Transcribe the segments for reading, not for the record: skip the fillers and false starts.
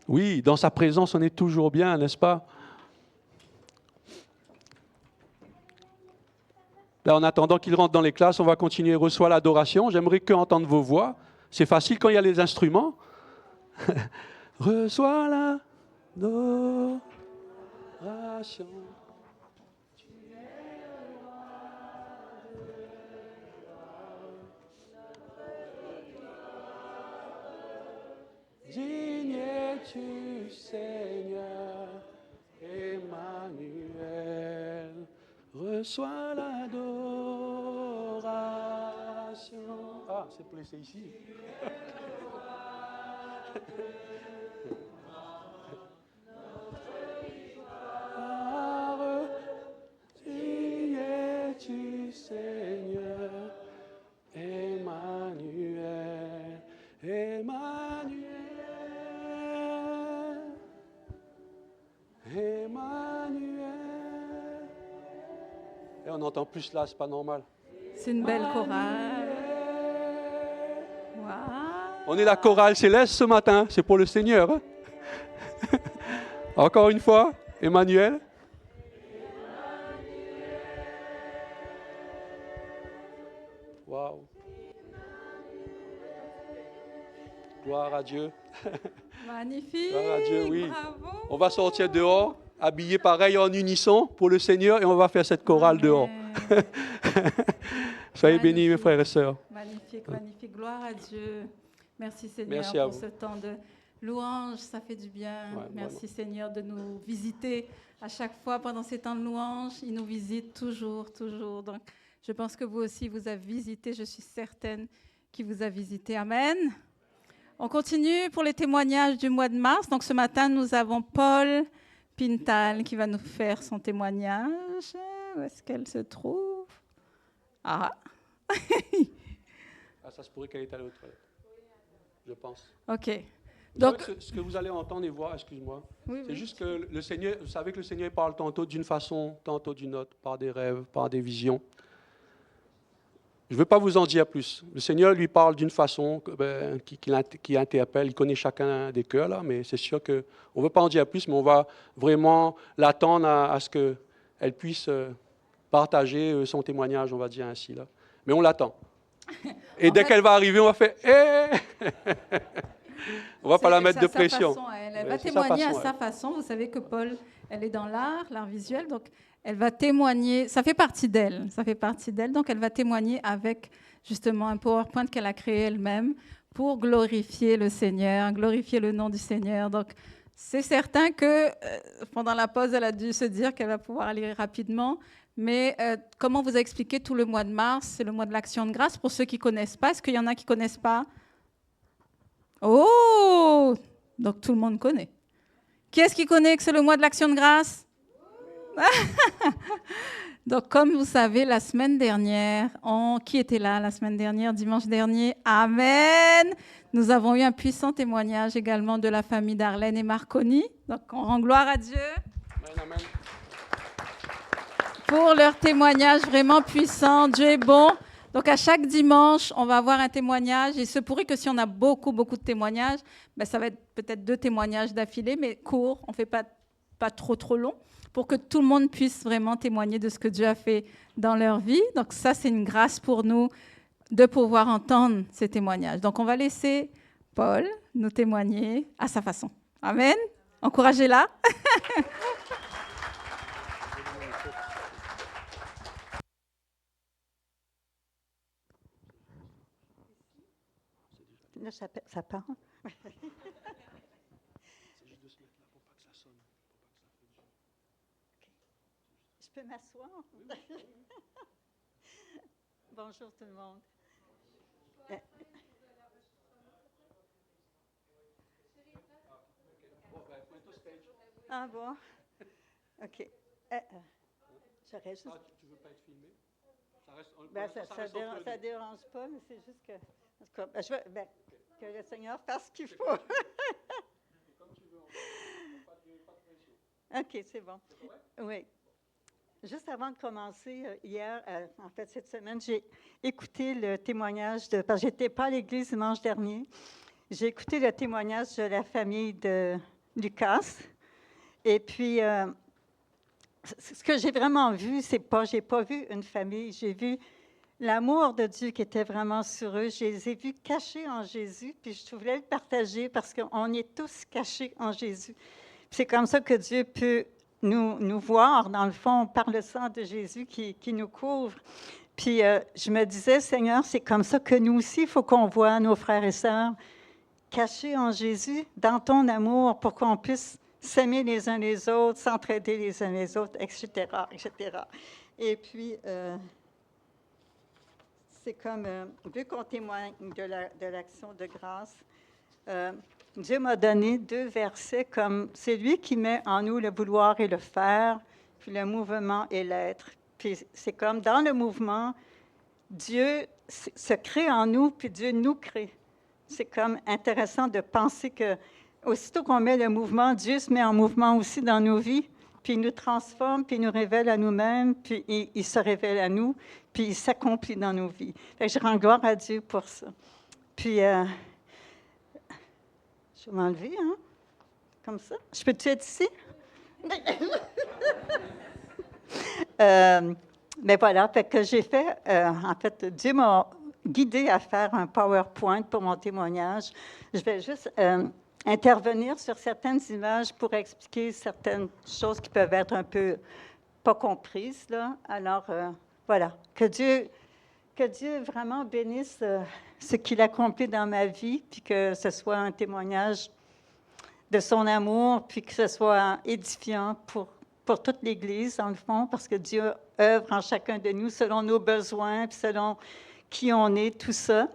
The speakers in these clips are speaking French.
Oui, dans sa présence, on est toujours bien, n'est-ce pas? Là, en attendant qu'il rentre dans les classes, on va continuer. Reçois l'adoration. J'aimerais que entendre vos voix. C'est facile quand il y a les instruments. Reçois l'adoration. Digne es-tu, Seigneur, Emmanuel. Reçois l'adoration. Ah, c'est pour laisser ici. Digne es-tu, Seigneur, Emmanuel, Emmanuel, Emmanuel. Et on entend plus là, c'est pas normal. C'est une belle chorale. Wow. On est la chorale céleste ce matin, c'est pour le Seigneur. Hein? Encore une fois, Emmanuel. Waouh. Gloire à Dieu. Magnifique. Gloire à Dieu, oui. Bravo. On va sortir dehors, habillés pareil en unisson pour le Seigneur et on va faire cette chorale dehors. Soyez bénis, mes frères et sœurs. Magnifique, magnifique. Gloire à Dieu. Merci Seigneur Merci à pour vous. ce temps de louange. Ça fait du bien. Ouais, Merci Seigneur de nous visiter à chaque fois pendant ces temps de louange. Il nous visite toujours, toujours. Donc, je pense que vous aussi, vous avez visité. Je suis certaine qu'il vous a visité. Amen. On continue pour les témoignages du mois de mars. Donc, ce matin, nous avons Paul Pintal qui va nous faire son témoignage. Où est-ce qu'elle se trouve? Ah. Ça se pourrait qu'elle est allée aux toilettes. Je pense. OK. Donc, Donc, ce que vous allez entendre et voir, excuse-moi, oui, c'est oui. juste que le Seigneur, vous savez que le Seigneur parle tantôt d'une façon, tantôt d'une autre, par des rêves, par des visions. Je ne veux pas vous en dire plus. Le Seigneur lui parle d'une façon qui interpelle. Il connaît chacun des cœurs, là, mais c'est sûr qu'on ne veut pas en dire plus, mais on va vraiment l'attendre à ce qu'elle puisse partager son témoignage, on va dire ainsi. Là. Mais on l'attend. Et dès qu'elle va arriver, on va faire on ne va pas la mettre de pression. Elle va témoigner à sa façon. Vous savez que Paul, elle est dans l'art visuel, donc elle va témoigner. Ça fait partie d'elle. Donc elle va témoigner avec justement un PowerPoint qu'elle a créé elle-même pour glorifier le Seigneur, glorifier le nom du Seigneur. Donc c'est certain que pendant la pause, elle a dû se dire qu'elle va pouvoir aller rapidement. Mais comme on vous a expliqué, tout le mois de mars, c'est le mois de l'Action de grâce. Pour ceux qui ne connaissent pas, est-ce qu'il y en a qui ne connaissent pas? Oh! Donc tout le monde connaît. Qui est-ce qui connaît que c'est le mois de l'Action de grâce? Donc comme vous savez, la semaine dernière, qui était là la semaine dernière, dimanche dernier? Amen! Nous avons eu un puissant témoignage également de la famille d'Arlène et Marconi. Donc on rend gloire à Dieu. Amen, amen. Pour leur témoignage vraiment puissant. Dieu est bon. Donc, à chaque dimanche, on va avoir un témoignage. Il se pourrait que si on a beaucoup de témoignages, ça va être peut-être 2 témoignages d'affilée, mais courts. On ne fait pas trop long, pour que tout le monde puisse vraiment témoigner de ce que Dieu a fait dans leur vie. Donc, ça, c'est une grâce pour nous de pouvoir entendre ces témoignages. Donc, on va laisser Paul nous témoigner à sa façon. Amen. Encouragez-la. Là, ça part. C'est juste de se mettre là pour pas que ça sonne. Je peux m'asseoir? Bonjour tout le monde. Ah bon? OK. J'aurais juste... Tu veux pas être filmé? Ça dérange pas, mais c'est juste que... En tout cas, que le Seigneur fasse ce qu'il faut. Comme tu veux, pas de pression. OK, c'est bon. Oui. Juste avant de commencer, hier, en fait, cette semaine, j'ai écouté le témoignage parce que je n'étais pas à l'église dimanche dernier. J'ai écouté le témoignage de la famille de Lucas. Et puis, ce que j'ai vraiment vu, j'ai pas vu une famille, j'ai vu l'amour de Dieu qui était vraiment sur eux. Je les ai vus cachés en Jésus, puis je voulais le partager parce qu'on est tous cachés en Jésus. Puis c'est comme ça que Dieu peut nous voir, dans le fond, par le sang de Jésus qui nous couvre. Puis je me disais, Seigneur, c'est comme ça que nous aussi, il faut qu'on voit nos frères et sœurs cachés en Jésus, dans ton amour, pour qu'on puisse s'aimer les uns les autres, s'entraider les uns les autres, etc., etc. Et puis, c'est comme, vu qu'on témoigne de l'action de grâce, Dieu m'a donné 2 versets comme, c'est lui qui met en nous le vouloir et le faire, puis le mouvement et l'être. Puis c'est comme dans le mouvement, Dieu se crée en nous, puis Dieu nous crée. C'est comme intéressant de penser que aussitôt qu'on met le mouvement, Dieu se met en mouvement aussi dans nos vies, puis il nous transforme, puis il nous révèle à nous-mêmes, puis il se révèle à nous, puis il s'accomplit dans nos vies. Fait que je rends gloire à Dieu pour ça. Puis, je vais m'enlever, hein? Comme ça. Je peux-tu être ici? Mais voilà, fait que j'ai fait, en fait, Dieu m'a guidée à faire un PowerPoint pour mon témoignage. Je vais juste intervenir sur certaines images pour expliquer certaines choses qui peuvent être un peu pas comprises, là. Alors, voilà, que Dieu vraiment bénisse ce qu'il accomplit dans ma vie, puis que ce soit un témoignage de son amour, puis que ce soit édifiant pour toute l'Église, dans le fond, parce que Dieu œuvre en chacun de nous selon nos besoins, puis selon qui on est, tout ça.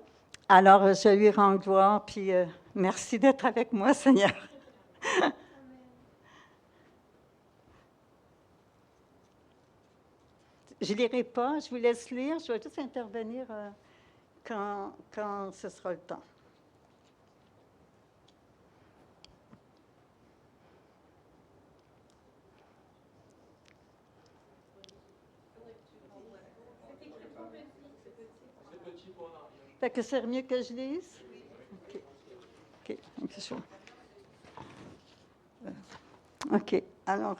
Alors, je lui rends gloire, puis merci d'être avec moi, Seigneur. Je ne lirai pas, je vous laisse lire, je vais juste intervenir quand ce sera le temps. Fait que c'est mieux que je lise? OK. OK. Alors,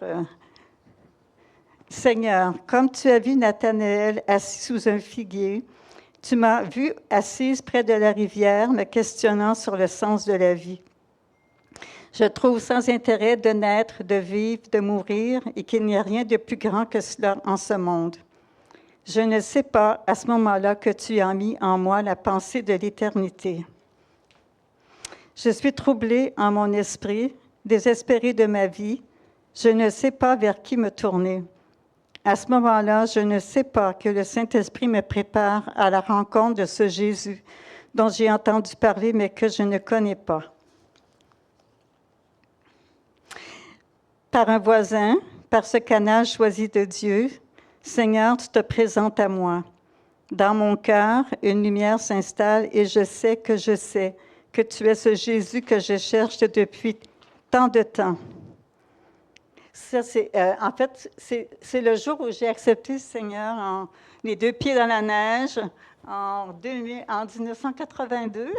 Seigneur, comme tu as vu Nathanaël assis sous un figuier, tu m'as vu assise près de la rivière, me questionnant sur le sens de la vie. Je trouve sans intérêt de naître, de vivre, de mourir, et qu'il n'y a rien de plus grand que cela en ce monde. Je ne sais pas à ce moment-là que tu as mis en moi la pensée de l'éternité. Je suis troublée en mon esprit, désespérée de ma vie. Je ne sais pas vers qui me tourner. À ce moment-là, je ne sais pas que le Saint-Esprit me prépare à la rencontre de ce Jésus dont j'ai entendu parler, mais que je ne connais pas. Par un voisin, par ce canal choisi de Dieu, Seigneur, tu te présentes à moi. Dans mon cœur, une lumière s'installe et je sais que tu es ce Jésus que je cherche depuis tant de temps. Ça, en fait, c'est le jour où j'ai accepté le Seigneur, les 2 pieds dans la neige, en 1982.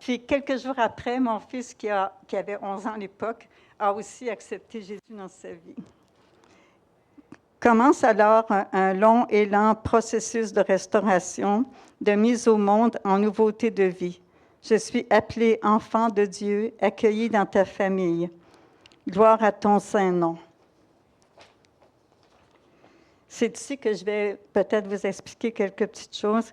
Puis quelques jours après, mon fils, qui avait 11 ans à l'époque, a aussi accepté Jésus dans sa vie. Commence alors un long et lent processus de restauration, de mise au monde en nouveauté de vie. Je suis appelée enfant de Dieu, accueillie dans ta famille. Gloire à ton saint nom. C'est ici que je vais peut-être vous expliquer quelques petites choses.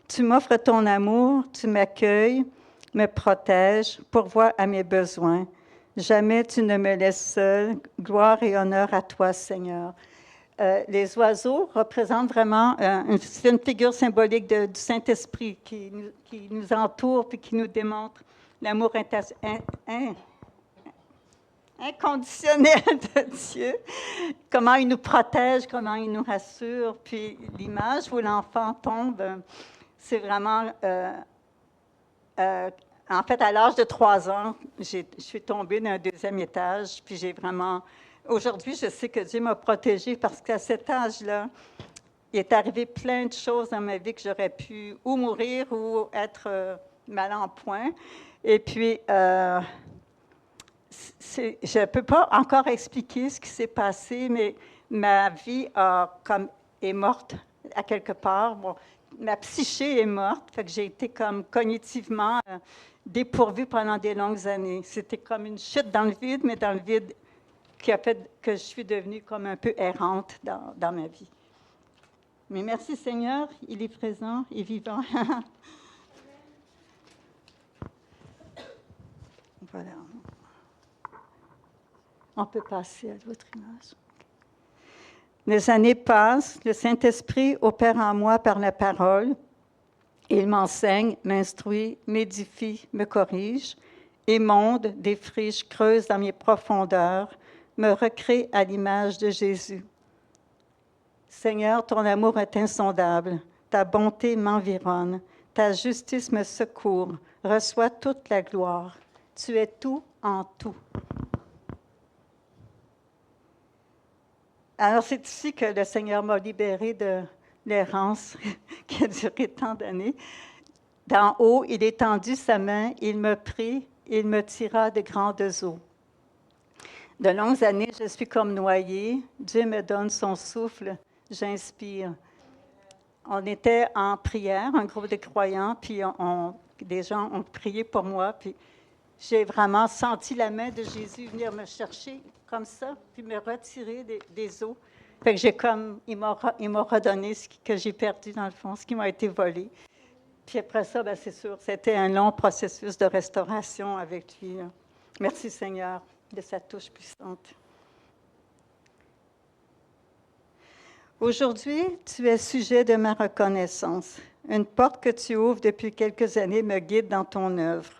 Tu m'offres ton amour, tu m'accueilles, me protèges, pourvois à mes besoins. Jamais tu ne me laisses seule. Gloire et honneur à toi, Seigneur. Les oiseaux représentent vraiment, c'est une figure symbolique du Saint-Esprit qui nous entoure et qui nous démontre l'amour inconditionnel de Dieu, comment il nous protège, comment il nous rassure. Puis l'image où l'enfant tombe, c'est vraiment... en fait, à l'âge de 3 ans, je suis tombée d'un 2e étage, puis j'ai vraiment... Aujourd'hui, je sais que Dieu m'a protégée parce qu'à cet âge-là, il est arrivé plein de choses dans ma vie que j'aurais pu ou mourir ou être mal en point. Et puis, je ne peux pas encore expliquer ce qui s'est passé, mais ma vie est morte à quelque part. Bon, ma psyché est morte, fait que j'ai été comme cognitivement dépourvue pendant des longues années. C'était comme une chute dans le vide, mais dans le vide qui a fait que je suis devenue comme un peu errante dans ma vie. Mais merci Seigneur, il est présent et vivant. Voilà. On peut passer à l'autre image. Les années passent, le Saint-Esprit opère en moi par la parole. Il m'enseigne, m'instruit, m'édifie, me corrige, émonde, défriche, creuse dans mes profondeurs, me recrée à l'image de Jésus. Seigneur, ton amour est insondable, ta bonté m'environne, ta justice me secourt, reçois toute la gloire. Tu es tout en tout. Alors, c'est ici que le Seigneur m'a libérée de l'errance qui a duré tant d'années. D'en haut, il étendit sa main, il me prit, il me tira de grandes eaux. De longues années, je suis comme noyée. Dieu me donne son souffle, j'inspire. On était en prière, un groupe de croyants, puis des gens ont prié pour moi, puis j'ai vraiment senti la main de Jésus venir me chercher comme ça, puis me retirer des eaux. Fait que il m'a redonné ce que j'ai perdu dans le fond, ce qui m'a été volé. Puis après ça, bien, c'est sûr, c'était un long processus de restauration avec lui. Là. Merci Seigneur de sa touche puissante. Aujourd'hui, tu es sujet de ma reconnaissance. Une porte que tu ouvres depuis quelques années me guide dans ton œuvre.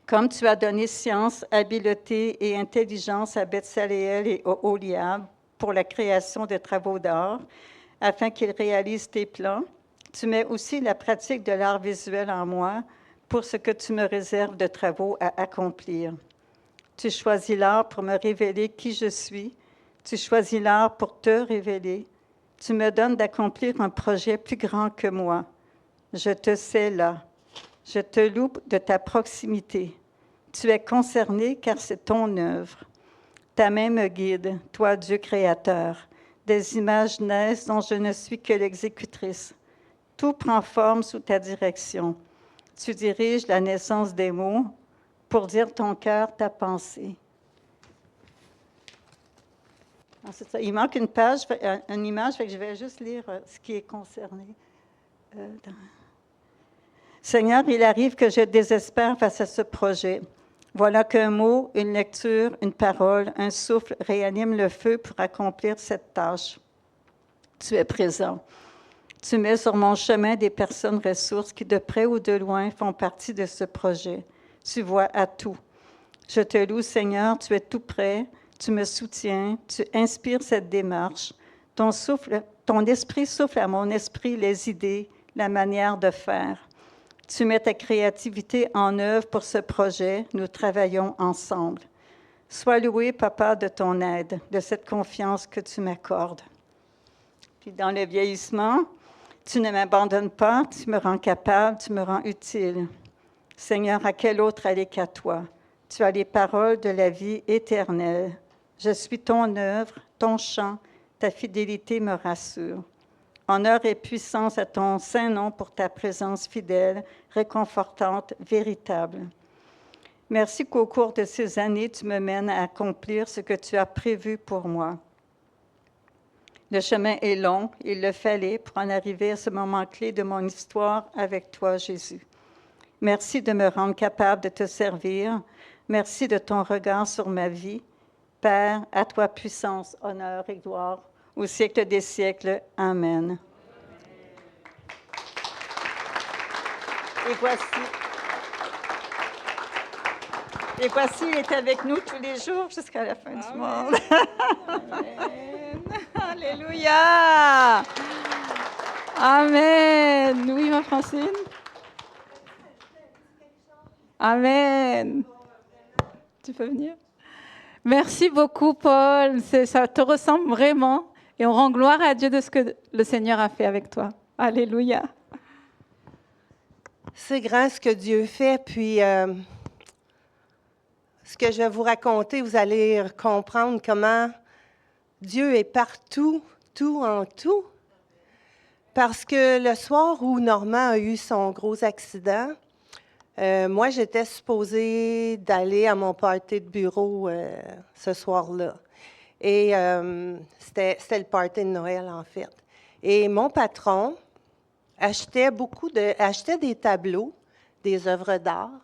Comme tu as donné science, habileté et intelligence à Betsaléel et Oholiab pour la création de travaux d'art, afin qu'ils réalisent tes plans, tu mets aussi la pratique de l'art visuel en moi pour ce que tu me réserves de travaux à accomplir. Tu choisis l'art pour me révéler qui je suis. Tu choisis l'art pour te révéler. Tu me donnes d'accomplir un projet plus grand que moi. Je te sais là. Je te loue de ta proximité. Tu es concerné car c'est ton œuvre. Ta main me guide, toi Dieu créateur. Des images naissent dont je ne suis que l'exécutrice. Tout prend forme sous ta direction. Tu diriges la naissance des mots pour dire ton cœur, ta pensée. Alors, c'est ça. Il manque une page, une image, fait que je vais juste lire ce qui est concerné. Seigneur, il arrive que je désespère face à ce projet. Voilà qu'un mot, une lecture, une parole, un souffle réanime le feu pour accomplir cette tâche. Tu es présent. Tu mets sur mon chemin des personnes ressources qui, de près ou de loin, font partie de ce projet. Tu vois à tout. Je te loue, Seigneur, tu es tout près, tu me soutiens, tu inspires cette démarche. Ton esprit souffle à mon esprit les idées, la manière de faire. Tu mets ta créativité en œuvre pour ce projet. Nous travaillons ensemble. Sois loué, Papa, de ton aide, de cette confiance que tu m'accordes. Puis dans le vieillissement, tu ne m'abandonnes pas, tu me rends capable, tu me rends utile. Seigneur, à quel autre aller qu'à toi? Tu as les paroles de la vie éternelle. Je suis ton œuvre, ton chant, ta fidélité me rassure. Honneur et puissance à ton saint nom pour ta présence fidèle, réconfortante, véritable. Merci qu'au cours de ces années, tu me mènes à accomplir ce que tu as prévu pour moi. Le chemin est long, il le fallait pour en arriver à ce moment clé de mon histoire avec toi, Jésus. Merci de me rendre capable de te servir. Merci de ton regard sur ma vie. Père, à toi puissance, honneur et gloire, au siècle des siècles. Amen. Et voici, il est avec nous tous les jours jusqu'à la fin du monde. Amen. Alléluia. Amen. Oui, ma Francine. Amen. Tu peux venir? Merci beaucoup, Paul. Ça te ressemble vraiment. Et on rend gloire à Dieu de ce que le Seigneur a fait avec toi. Alléluia. C'est grand ce que Dieu fait, puis ce que je vais vous raconter, vous allez comprendre comment Dieu est partout, tout en tout. Parce que le soir où Normand a eu son gros accident, moi, j'étais supposée d'aller à mon party de bureau ce soir-là. Et c'était le party de Noël, en fait. Et mon patron achetait des tableaux, des œuvres d'art,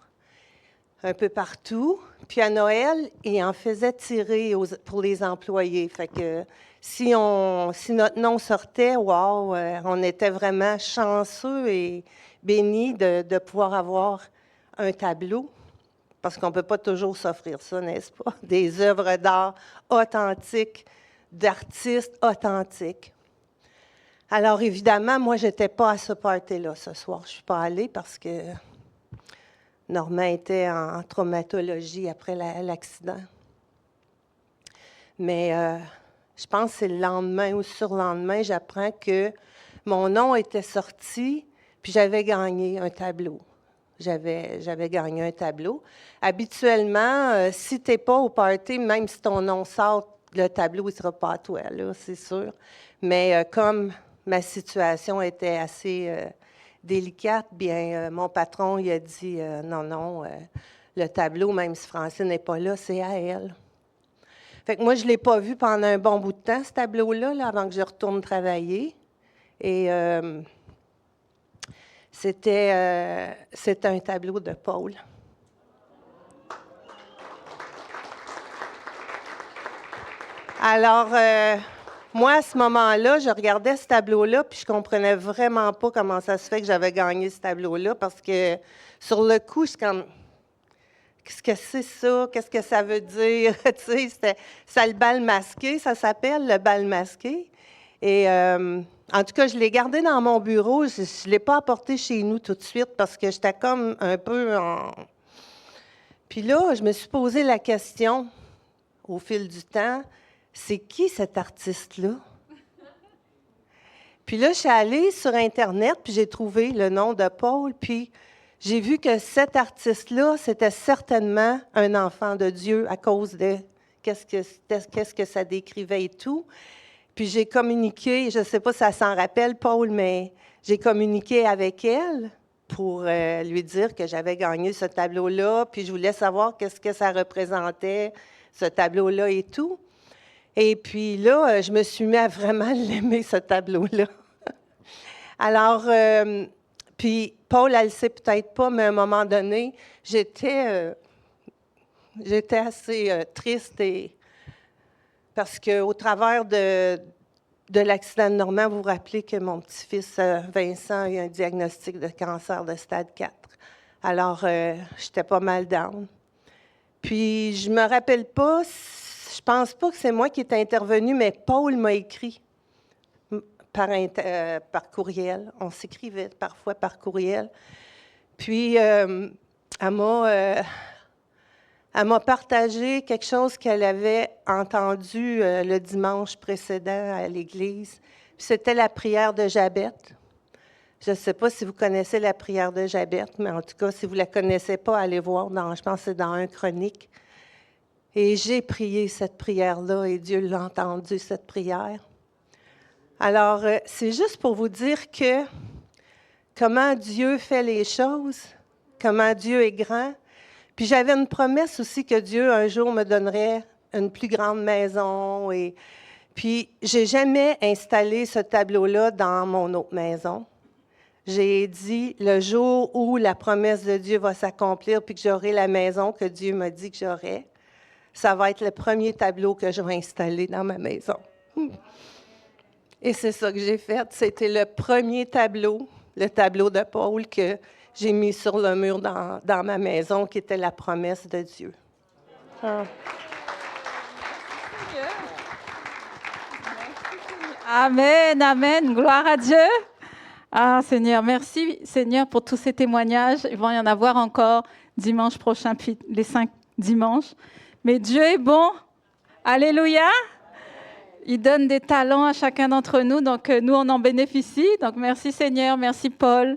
un peu partout. Puis à Noël, il en faisait tirer pour les employés. Fait que si notre nom sortait, wow, on était vraiment chanceux et bénis de pouvoir avoir un tableau. Parce qu'on ne peut pas toujours s'offrir ça, n'est-ce pas? Des œuvres d'art authentiques, d'artistes authentiques. Alors, évidemment, moi, je n'étais pas à ce party-là ce soir. Je ne suis pas allée parce que Normand était en traumatologie après l'accident. Mais je pense que c'est le lendemain ou surlendemain, j'apprends que mon nom était sorti, puis j'avais gagné un tableau. J'avais gagné un tableau. Habituellement, si tu n'es pas au party, même si ton nom sort, le tableau ne sera pas à toi, là, c'est sûr. Mais comme ma situation était assez délicate, bien, mon patron il a dit non, le tableau, même si Francine n'est pas là, c'est à elle. Fait que moi, je ne l'ai pas vu pendant un bon bout de temps, ce tableau-là, là, avant que je retourne travailler. Et c'était un tableau de Paul. Alors, moi, à ce moment-là, je regardais ce tableau-là, puis je ne comprenais vraiment pas comment ça se fait que j'avais gagné ce tableau-là, parce que sur le coup, je suis comme, qu'est-ce que c'est ça? Qu'est-ce que ça veut dire? Tu sais, c'est le bal masqué, ça s'appelle le bal masqué. Et en tout cas, je l'ai gardé dans mon bureau. Je ne l'ai pas apporté chez nous tout de suite parce que j'étais comme un peu en... Puis là, je me suis posé la question au fil du temps, c'est qui cet artiste-là? Puis là, je suis allée sur Internet, puis j'ai trouvé le nom de Paul, puis j'ai vu que cet artiste-là, c'était certainement un enfant de Dieu à cause de qu'est-ce que ça décrivait et tout. Puis j'ai communiqué, je ne sais pas si ça s'en rappelle, Paul, mais j'ai communiqué avec elle pour lui dire que j'avais gagné ce tableau-là, puis je voulais savoir qu'est-ce que ça représentait, ce tableau-là et tout. Et puis là, je me suis mis à vraiment l'aimer, ce tableau-là. Alors, puis Paul, elle ne le sait peut-être pas, mais à un moment donné, j'étais assez triste parce qu'au travers de l'accident de Normand, vous vous rappelez que mon petit-fils Vincent a eu un diagnostic de cancer de stade 4. Alors, j'étais pas mal down. Puis, je me rappelle pas, je pense pas que c'est moi qui est intervenu, mais Paul m'a écrit par courriel. On s'écrivait parfois par courriel. Puis, elle m'a partagé quelque chose qu'elle avait entendu le dimanche précédent à l'église. C'était la prière de Jabet. Je ne sais pas si vous connaissez la prière de Jabet, mais en tout cas, si vous ne la connaissez pas, allez voir, je pense que c'est dans 1 Chronique. Et j'ai prié cette prière-là et Dieu l'a entendue, cette prière. Alors, c'est juste pour vous dire comment Dieu fait les choses, comment Dieu est grand. Puis j'avais une promesse aussi que Dieu, un jour, me donnerait une plus grande maison. Puis, je n'ai jamais installé ce tableau-là dans mon autre maison. J'ai dit, le jour où la promesse de Dieu va s'accomplir puis que j'aurai la maison que Dieu m'a dit que j'aurais, ça va être le premier tableau que je vais installer dans ma maison. Et c'est ça que j'ai fait. C'était le premier tableau, le tableau de Paul que j'ai mis sur le mur dans ma maison, qui était la promesse de Dieu. Ah. Amen, amen. Gloire à Dieu. Ah, Seigneur, merci, Seigneur, pour tous ces témoignages. Il va y en avoir encore dimanche prochain, puis les 5 dimanches. Mais Dieu est bon. Alléluia. Il donne des talents à chacun d'entre nous, donc nous, on en bénéficie. Donc, merci, Seigneur. Merci, Paul,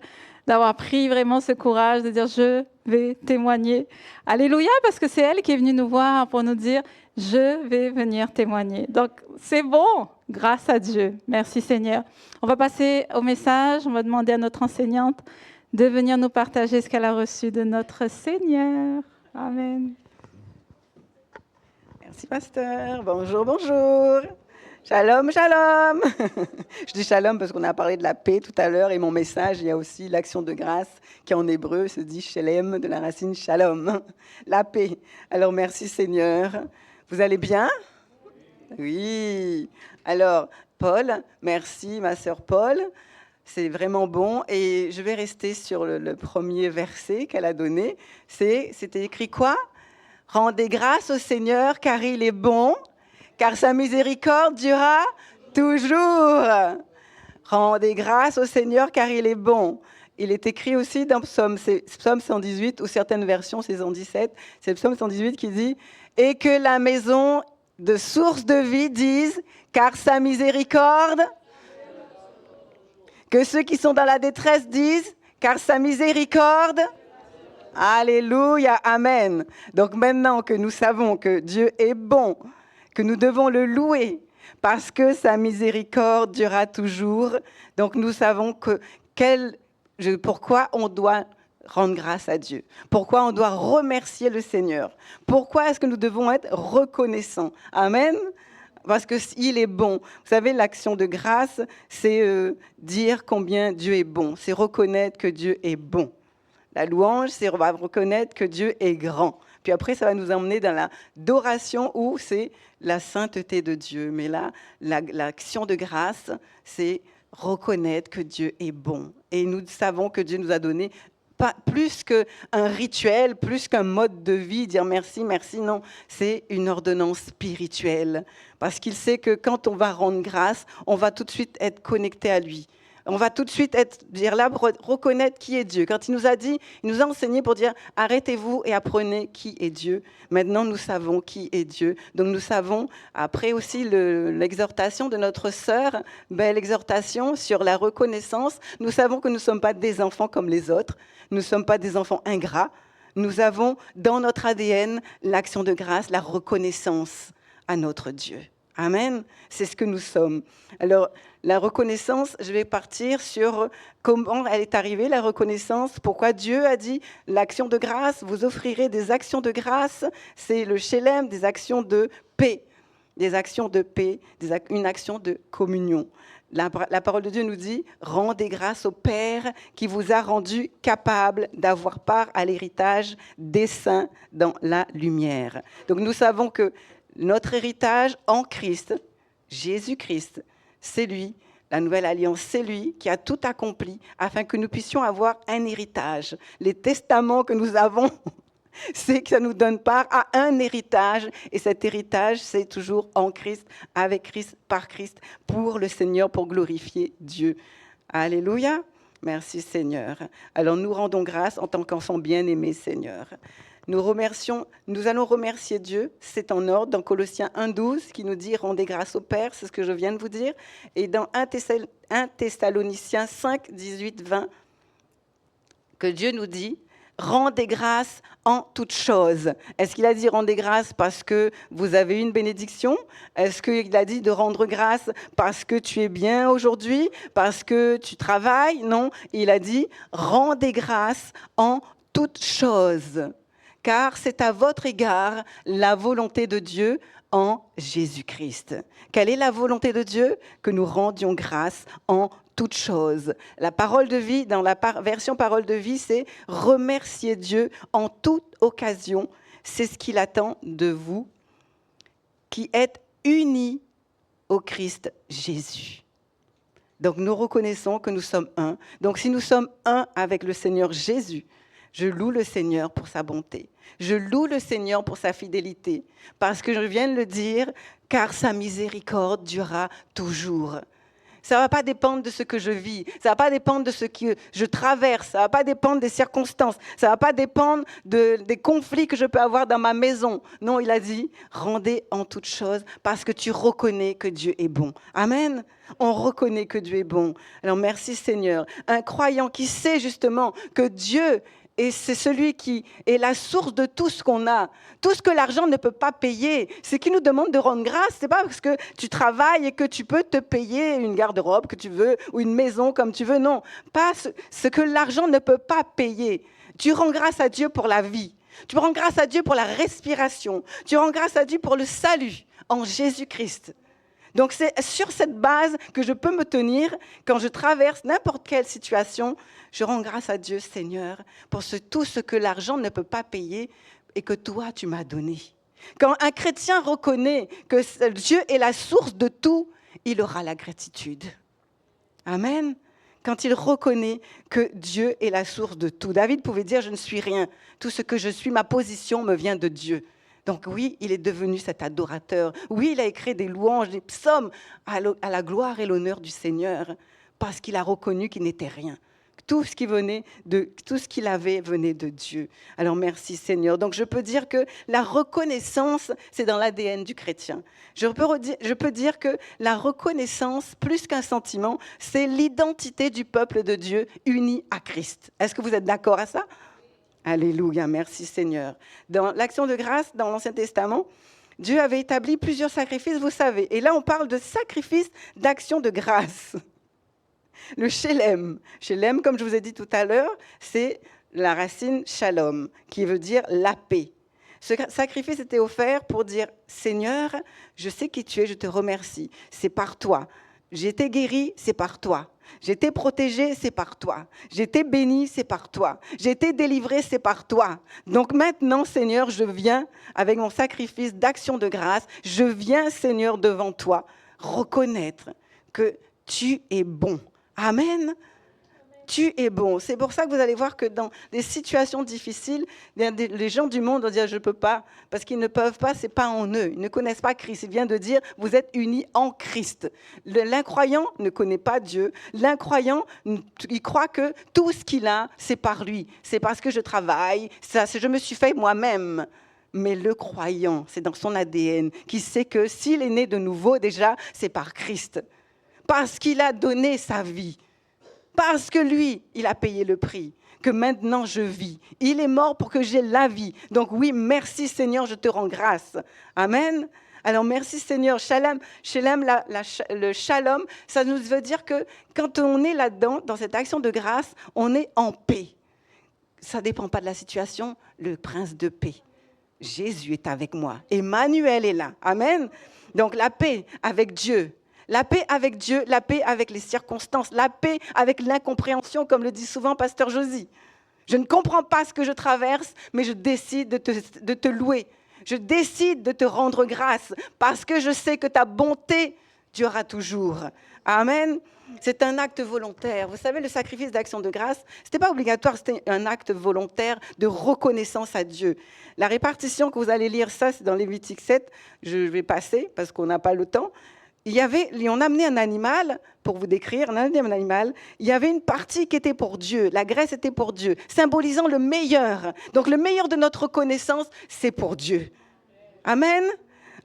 d'avoir pris vraiment ce courage de dire je vais témoigner. Alléluia, parce que c'est elle qui est venue nous voir pour nous dire je vais venir témoigner. Donc c'est bon, grâce à Dieu. Merci Seigneur. On va passer au message. On va demander à notre enseignante de venir nous partager ce qu'elle a reçu de notre Seigneur. Amen. Merci, pasteur. Bonjour, bonjour. Shalom, shalom. Je dis shalom parce qu'on a parlé de la paix tout à l'heure et mon message, il y a aussi l'action de grâce qui en hébreu se dit shalem de la racine shalom, la paix. Alors merci Seigneur. Vous allez bien? Oui. Alors, Paul, merci ma sœur Paul. C'est vraiment bon. Et je vais rester sur le premier verset qu'elle a donné. C'était écrit quoi? Rendez grâce au Seigneur car il est bon, car sa miséricorde durera toujours. Rendez grâce au Seigneur car il est bon. Il est écrit aussi dans Psaume 118, ou certaines versions, c'est 117. C'est le Psaume 118 qui dit « Et que la maison de source de vie dise, car sa miséricorde... » Que ceux qui sont dans la détresse disent, car sa miséricorde... Alléluia, amen. Donc maintenant que nous savons que Dieu est bon, que nous devons le louer, parce que sa miséricorde durera toujours, donc nous savons pourquoi on doit rendre grâce à Dieu, pourquoi on doit remercier le Seigneur, pourquoi est-ce que nous devons être reconnaissants. Amen. Parce qu'il est bon. Vous savez, l'action de grâce, c'est dire combien Dieu est bon, c'est reconnaître que Dieu est bon. La louange, c'est reconnaître que Dieu est grand. Puis après, ça va nous emmener dans l'adoration où c'est la sainteté de Dieu. Mais là, l'action de grâce, c'est reconnaître que Dieu est bon. Et nous savons que Dieu nous a donné pas plus qu'un rituel, plus qu'un mode de vie, dire merci, merci, non. C'est une ordonnance spirituelle. Parce qu'il sait que quand on va rendre grâce, on va tout de suite être connecté à lui. On va tout de suite reconnaître qui est Dieu. Quand il nous a dit, il nous a enseigné pour dire « Arrêtez-vous et apprenez qui est Dieu ». Maintenant, nous savons qui est Dieu. Donc, nous savons, après aussi l'exhortation de notre sœur, belle exhortation sur la reconnaissance. Nous savons que nous ne sommes pas des enfants comme les autres. Nous ne sommes pas des enfants ingrats. Nous avons dans notre ADN l'action de grâce, la reconnaissance à notre Dieu. Amen. C'est ce que nous sommes. Alors, la reconnaissance, je vais partir sur comment elle est arrivée, la reconnaissance. Pourquoi Dieu a dit l'action de grâce, vous offrirez des actions de grâce. C'est le Shelem, des actions de paix. Des actions de paix, une action de communion. La parole de Dieu nous dit « Rendez grâce au Père qui vous a rendu capable d'avoir part à l'héritage des saints dans la lumière. » Donc nous savons que notre héritage en Christ, Jésus-Christ, c'est lui, la nouvelle alliance, c'est lui qui a tout accompli afin que nous puissions avoir un héritage. Les testaments que nous avons, c'est que ça nous donne part à un héritage. Et cet héritage, c'est toujours en Christ, avec Christ, par Christ, pour le Seigneur, pour glorifier Dieu. Alléluia. Merci Seigneur. Alors nous rendons grâce en tant qu'enfants bien-aimés, Seigneur. Nous allons remercier Dieu, c'est en ordre, dans Colossiens 1,12, qui nous dit « Rendez grâce au Père », c'est ce que je viens de vous dire, et dans 1 Thessaloniciens 5, 18, 20, que Dieu nous dit « Rendez grâce en toutes choses ». Est-ce qu'il a dit « Rendez grâce » parce que vous avez une bénédiction? Est-ce qu'il a dit de rendre grâce parce que tu es bien aujourd'hui, parce que tu travailles? Non, il a dit « Rendez grâce en toutes choses ». Car c'est à votre égard la volonté de Dieu en Jésus-Christ. Quelle est la volonté de Dieu? Que nous rendions grâce en toutes choses. La parole de vie, dans la version parole de vie, c'est remercier Dieu en toute occasion. C'est ce qu'il attend de vous, qui êtes unis au Christ Jésus. Donc nous reconnaissons que nous sommes un. Donc si nous sommes un avec le Seigneur Jésus, je loue le Seigneur pour sa bonté. Je loue le Seigneur pour sa fidélité. Parce que je viens de le dire, car sa miséricorde durera toujours. Ça ne va pas dépendre de ce que je vis. Ça ne va pas dépendre de ce que je traverse. Ça ne va pas dépendre des circonstances. Ça ne va pas dépendre des conflits que je peux avoir dans ma maison. Non, il a dit, rendez en toutes choses parce que tu reconnais que Dieu est bon. Amen. On reconnaît que Dieu est bon. Alors merci Seigneur. Un croyant qui sait justement que Dieu et c'est celui qui est la source de tout ce qu'on a. Tout ce que l'argent ne peut pas payer. Ce qui nous demande de rendre grâce, ce n'est pas parce que tu travailles et que tu peux te payer une garde-robe que tu veux ou une maison comme tu veux. Non, pas ce que l'argent ne peut pas payer. Tu rends grâce à Dieu pour la vie. Tu rends grâce à Dieu pour la respiration. Tu rends grâce à Dieu pour le salut en Jésus-Christ. Donc c'est sur cette base que je peux me tenir quand je traverse n'importe quelle situation. Je rends grâce à Dieu, Seigneur, pour tout ce que l'argent ne peut pas payer et que toi, tu m'as donné. Quand un chrétien reconnaît que Dieu est la source de tout, il aura la gratitude. Amen. Quand il reconnaît que Dieu est la source de tout. David pouvait dire, je ne suis rien. Tout ce que je suis, ma position me vient de Dieu. Donc oui, il est devenu cet adorateur. Oui, il a écrit des louanges, des psaumes à la gloire et l'honneur du Seigneur parce qu'il a reconnu qu'il n'était rien. Tout ce qu'il avait venait de Dieu. Alors merci Seigneur. Donc je peux dire que la reconnaissance, c'est dans l'ADN du chrétien. Je peux dire que la reconnaissance, plus qu'un sentiment, c'est l'identité du peuple de Dieu uni à Christ. Est-ce que vous êtes d'accord à ça ? Alléluia, merci Seigneur. Dans l'Action de grâce, dans l'Ancien Testament, Dieu avait établi plusieurs sacrifices, vous savez. Et là, on parle de sacrifice d'action de grâce. Le Shelem. Shelem, comme je vous ai dit tout à l'heure, c'est la racine shalom, qui veut dire la paix. Ce sacrifice était offert pour dire, Seigneur, je sais qui tu es, je te remercie. C'est par toi. J'ai été guéri, c'est par toi. J'ai été protégé, c'est par toi. J'ai été béni, c'est par toi. J'ai été délivré, c'est par toi. Donc maintenant, Seigneur, je viens avec mon sacrifice d'action de grâce. Je viens, Seigneur, devant toi, reconnaître que tu es bon. Amen. Tu es bon. C'est pour ça que vous allez voir que dans des situations difficiles, les gens du monde vont dire « je ne peux pas », parce qu'ils ne peuvent pas, ce n'est pas en eux. Ils ne connaissent pas Christ. Il vient de dire « vous êtes unis en Christ ». L'incroyant ne connaît pas Dieu. L'incroyant, il croit que tout ce qu'il a, c'est par lui. C'est parce que je travaille, je me suis fait moi-même. Mais le croyant, c'est dans son ADN, qui sait que s'il est né de nouveau, déjà, c'est par Christ. Parce qu'il a donné sa vie. Parce que lui, il a payé le prix, que maintenant je vis. Il est mort pour que j'ai la vie. Donc oui, merci Seigneur, je te rends grâce. Amen. Alors merci Seigneur. Shalom, le shalom, ça nous veut dire que quand on est là-dedans, dans cette action de grâce, on est en paix. Ça ne dépend pas de la situation, le prince de paix. Jésus est avec moi. Emmanuel est là. Amen. Donc la paix avec Dieu. La paix avec Dieu, la paix avec les circonstances, la paix avec l'incompréhension, comme le dit souvent Pasteur Josie. Je ne comprends pas ce que je traverse, mais je décide de te louer. Je décide de te rendre grâce parce que je sais que ta bonté durera toujours. Amen. C'est un acte volontaire. Vous savez, le sacrifice d'action de grâce, ce n'était pas obligatoire, c'était un acte volontaire de reconnaissance à Dieu. La répartition que vous allez lire, ça, c'est dans Lévitique 7. Je vais passer parce qu'on n'a pas le temps. On a amené un animal, pour vous décrire, on a amené un animal, il y avait une partie qui était pour Dieu, la graisse était pour Dieu, symbolisant le meilleur. Donc le meilleur de notre reconnaissance, c'est pour Dieu. Amen.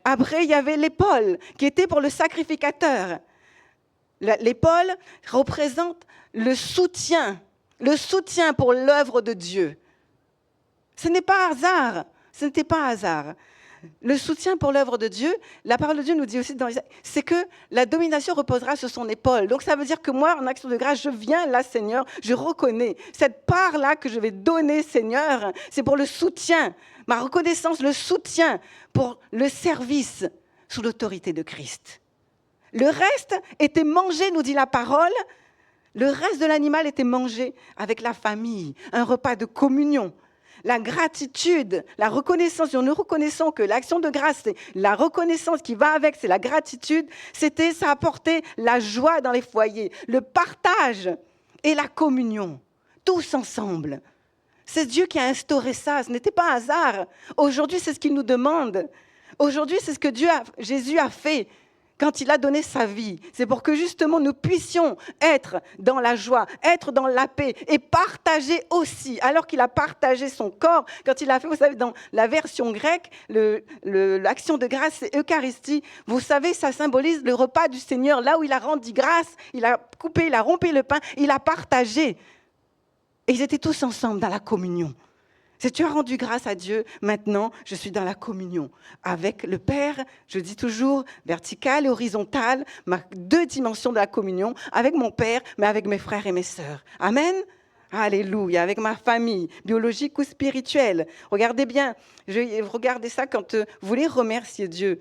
Après, il y avait l'épaule, qui était pour le sacrificateur. L'épaule représente le soutien pour l'œuvre de Dieu. Ce n'est pas hasard, ce n'était pas hasard. Le soutien pour l'œuvre de Dieu, la parole de Dieu nous dit aussi, c'est que la domination reposera sur son épaule. Donc ça veut dire que moi, en action de grâce, je viens là, Seigneur, je reconnais. Cette part-là que je vais donner, Seigneur, c'est pour le soutien. Ma reconnaissance, le soutien pour le service sous l'autorité de Christ. Le reste était mangé, nous dit la parole. Le reste de l'animal était mangé avec la famille, un repas de communion. La gratitude, la reconnaissance, nous reconnaissons que l'action de grâce, c'est la reconnaissance qui va avec, c'est la gratitude, ça apportait la joie dans les foyers, le partage et la communion, tous ensemble. C'est Dieu qui a instauré ça, ce n'était pas un hasard. Aujourd'hui, c'est ce qu'il nous demande. Aujourd'hui, c'est ce que Jésus a fait. quand il a donné sa vie, c'est pour que justement nous puissions être dans la joie, être dans la paix et partager aussi, alors qu'il a partagé son corps, quand il a fait, vous savez, dans la version grecque, l'action de grâce, c'est Eucharistie. Vous savez, ça symbolise le repas du Seigneur, là où il a rendu grâce, il a coupé, il a rompu le pain, il a partagé. Et ils étaient tous ensemble dans la communion. Si tu as rendu grâce à Dieu, maintenant, je suis dans la communion avec le Père, je dis toujours, verticale et horizontale, deux dimensions de la communion, avec mon Père, mais avec mes frères et mes sœurs. Amen. Alléluia, avec ma famille, biologique ou spirituelle. Regardez bien, regardez ça quand vous voulez remercier Dieu.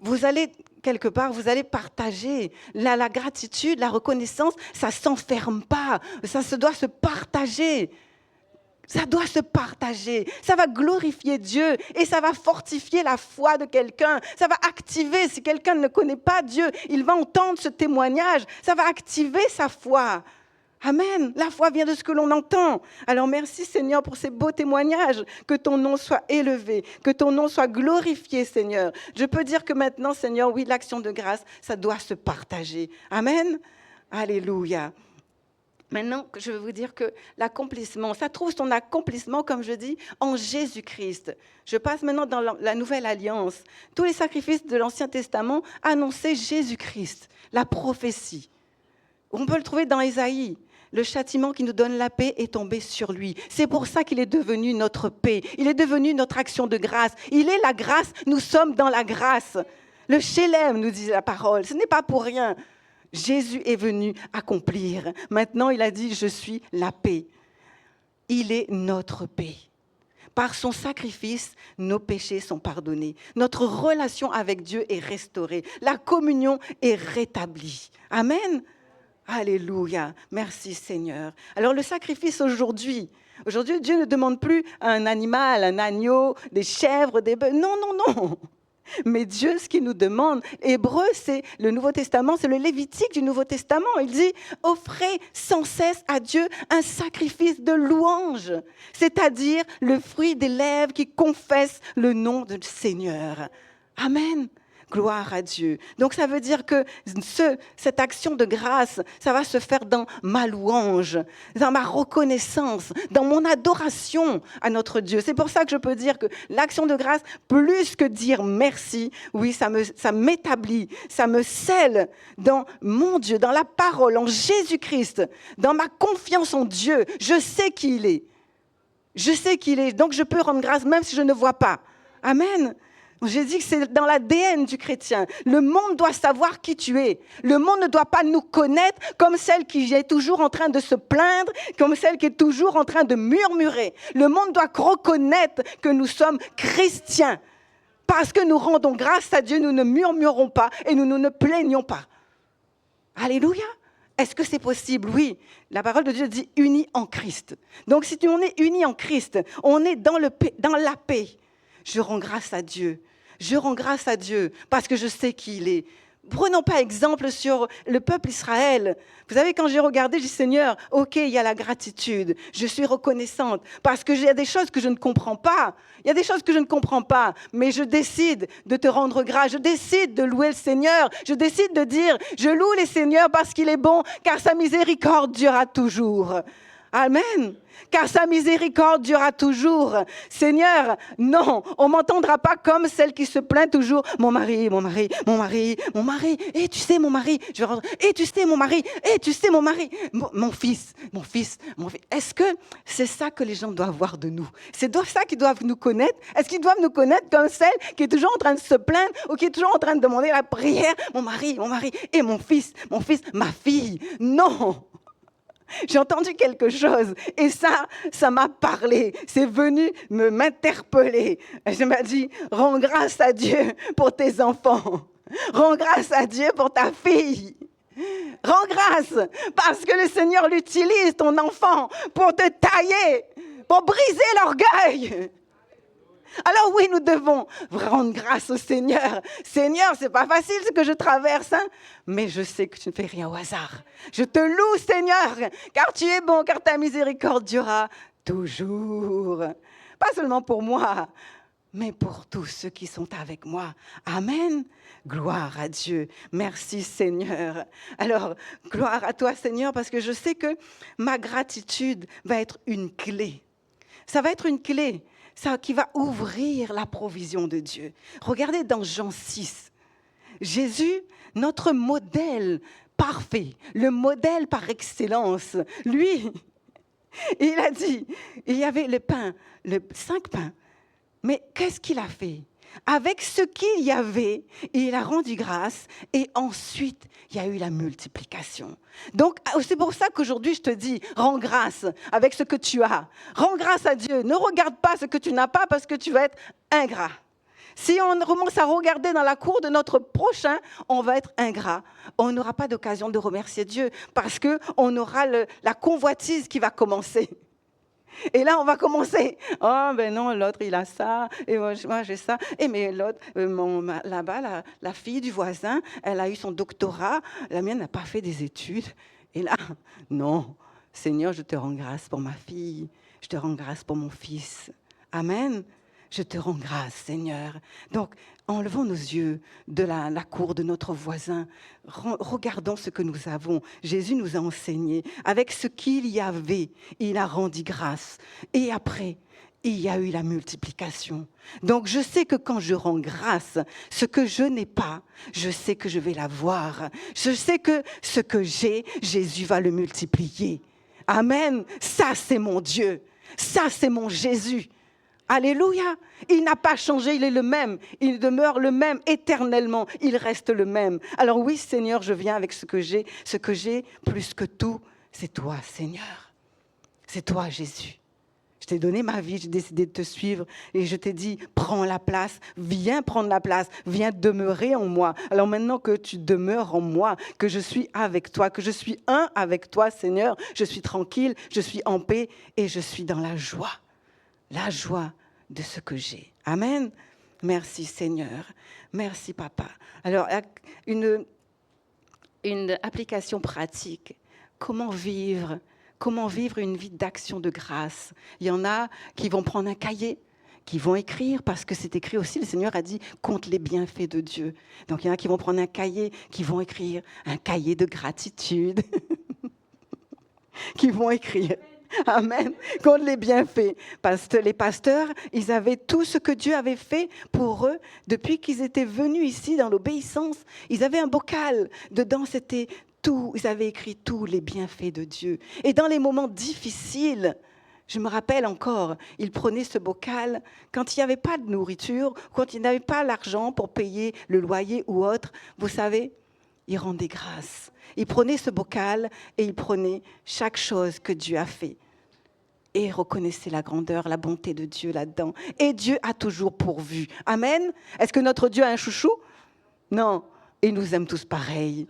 Vous allez, quelque part, vous allez partager. La gratitude, la reconnaissance, ça ne s'enferme pas, ça se doit se partager. Ça doit se partager, ça va glorifier Dieu et ça va fortifier la foi de quelqu'un. Ça va activer, si quelqu'un ne connaît pas Dieu, il va entendre ce témoignage, ça va activer sa foi. Amen, la foi vient de ce que l'on entend. Alors merci Seigneur pour ces beaux témoignages, que ton nom soit élevé, que ton nom soit glorifié Seigneur. Je peux dire que maintenant Seigneur, oui, l'action de grâce, ça doit se partager. Amen, alléluia. Maintenant, je veux vous dire que l'accomplissement, ça trouve son accomplissement, comme je dis, en Jésus-Christ. Je passe maintenant dans la Nouvelle Alliance. Tous les sacrifices de l'Ancien Testament annonçaient Jésus-Christ, la prophétie. On peut le trouver dans Ésaïe. Le châtiment qui nous donne la paix est tombé sur lui. C'est pour ça qu'il est devenu notre paix. Il est devenu notre action de grâce. Il est la grâce, nous sommes dans la grâce. Le Shelem, nous dit la parole, ce n'est pas pour rien. Jésus est venu accomplir. Maintenant, il a dit, je suis la paix. Il est notre paix. Par son sacrifice, nos péchés sont pardonnés. Notre relation avec Dieu est restaurée. La communion est rétablie. Amen. Alléluia. Merci Seigneur. Alors le sacrifice aujourd'hui, Dieu ne demande plus un animal, un agneau, des chèvres, des bœufs. Non, non, non. Mais Dieu, ce qu'il nous demande, Hébreu, c'est le Nouveau Testament, c'est le Lévitique du Nouveau Testament. Il dit, offrez sans cesse à Dieu un sacrifice de louange, c'est-à-dire le fruit des lèvres qui confessent le nom du Seigneur. Amen. Gloire à Dieu. Donc ça veut dire que cette action de grâce, ça va se faire dans ma louange, dans ma reconnaissance, dans mon adoration à notre Dieu. C'est pour ça que je peux dire que l'action de grâce, plus que dire merci, oui, ça m'établit, ça me scelle dans mon Dieu, dans la parole, en Jésus-Christ, dans ma confiance en Dieu. Je sais qui il est. Je sais qui il est, donc je peux rendre grâce même si je ne vois pas. Amen. J'ai dit que c'est dans l'ADN du chrétien. Le monde doit savoir qui tu es. Le monde ne doit pas nous connaître comme celle qui est toujours en train de se plaindre, comme celle qui est toujours en train de murmurer. Le monde doit reconnaître que nous sommes chrétiens. Parce que nous rendons grâce à Dieu, nous ne murmurons pas et nous ne plaignons pas. Alléluia. Est-ce que c'est possible? Oui. La parole de Dieu dit unis en Christ. Donc si on est unis en Christ, on est dans la paix. Je rends grâce à Dieu. Je rends grâce à Dieu parce que je sais qui il est. Prenons par exemple sur le peuple Israël. Vous savez, quand j'ai regardé, j'ai dit, Seigneur, ok, il y a la gratitude. Je suis reconnaissante parce qu'il y a des choses que je ne comprends pas. Il y a des choses que je ne comprends pas, mais je décide de te rendre grâce. Je décide de louer le Seigneur. Je décide de dire, je loue le Seigneur parce qu'il est bon, car sa miséricorde durera toujours. Amen. Car sa miséricorde durera toujours. Seigneur, non, on ne m'entendra pas comme celle qui se plaint toujours. Mon mari, mon mari, mon mari, mon mari. Et tu sais, mon mari, je vais rentrer. Et tu sais, mon mari, et tu sais, mon mari. Mon fils, mon fils, mon fils. Est-ce que c'est ça que les gens doivent voir de nous? C'est ça qu'ils doivent nous connaître? Est-ce qu'ils doivent nous connaître comme celle qui est toujours en train de se plaindre ou qui est toujours en train de demander la prière? Mon mari, et mon fils, ma fille. Non! J'ai entendu quelque chose et ça m'a parlé. C'est venu m'interpeller. Je m'a dit, rends grâce à Dieu pour tes enfants. Rends grâce à Dieu pour ta fille. Rends grâce parce que le Seigneur l'utilise, ton enfant, pour te tailler, pour briser l'orgueil. Alors oui, nous devons rendre grâce au Seigneur. Seigneur, c'est pas facile ce que je traverse, hein? Mais je sais que tu ne fais rien au hasard. Je te loue, Seigneur, car tu es bon, car ta miséricorde durera toujours. Pas seulement pour moi, mais pour tous ceux qui sont avec moi. Amen. Gloire à Dieu. Merci Seigneur. Alors, gloire à toi Seigneur, parce que je sais que ma gratitude va être une clé. Ça va être une clé, ça qui va ouvrir la provision de Dieu. Regardez dans Jean 6, Jésus, notre modèle parfait, le modèle par excellence, lui, il a dit, il y avait le pain, 5 pains, mais qu'est-ce qu'il a fait? Avec ce qu'il y avait, il a rendu grâce et ensuite, il y a eu la multiplication. Donc, c'est pour ça qu'aujourd'hui, je te dis, rends grâce avec ce que tu as. Rends grâce à Dieu. Ne regarde pas ce que tu n'as pas parce que tu vas être ingrat. Si on commence à regarder dans la cour de notre prochain, on va être ingrat. On n'aura pas d'occasion de remercier Dieu parce qu'on aura la convoitise qui va commencer. Et là, on va commencer. Oh, ben non, l'autre, il a ça, et moi, j'ai ça. Et mais l'autre, là-bas, la fille du voisin, elle a eu son doctorat. La mienne n'a pas fait des études. Et là, non, Seigneur, je te rends grâce pour ma fille. Je te rends grâce pour mon fils. Amen. Je te rends grâce, Seigneur. Donc, enlevons nos yeux de la cour de notre voisin. Regardons ce que nous avons. Jésus nous a enseigné. Avec ce qu'il y avait, il a rendu grâce. Et après, il y a eu la multiplication. Donc, je sais que quand je rends grâce, ce que je n'ai pas, je sais que je vais l'avoir. Je sais que ce que j'ai, Jésus va le multiplier. Amen. Ça, c'est mon Dieu. Ça, c'est mon Jésus. Alléluia. Il n'a pas changé, il est le même. Il demeure le même éternellement. Il reste le même. Alors oui, Seigneur, je viens avec ce que j'ai. Ce que j'ai, plus que tout, c'est toi, Seigneur. C'est toi, Jésus. Je t'ai donné ma vie, j'ai décidé de te suivre et je t'ai dit, prends la place, viens prendre la place, viens demeurer en moi. Alors maintenant que tu demeures en moi, que je suis avec toi, que je suis un avec toi, Seigneur, je suis tranquille, je suis en paix et je suis dans la joie. La joie de ce que j'ai. Amen. Merci Seigneur. Merci Papa. Alors, une application pratique. Comment vivre une vie d'action de grâce? Il y en a qui vont prendre un cahier, qui vont écrire, parce que c'est écrit aussi, le Seigneur a dit, compte les bienfaits de Dieu. Donc, il y en a qui vont prendre un cahier, qui vont écrire un cahier de gratitude, qui vont écrire. Amen. Contre les bienfaits. Parce que les pasteurs, ils avaient tout ce que Dieu avait fait pour eux depuis qu'ils étaient venus ici dans l'obéissance. Ils avaient un bocal. Dedans, c'était tout. Ils avaient écrit tous les bienfaits de Dieu. Et dans les moments difficiles, je me rappelle encore, ils prenaient ce bocal quand il n'y avait pas de nourriture, quand ils n'avaient pas l'argent pour payer le loyer ou autre. Vous savez, ils rendaient grâce. Ils prenaient ce bocal et ils prenaient chaque chose que Dieu a fait. Et reconnaissaient la grandeur, la bonté de Dieu là-dedans. Et Dieu a toujours pourvu. Amen. Est-ce que notre Dieu a un chouchou? Non. Il nous aime tous pareil.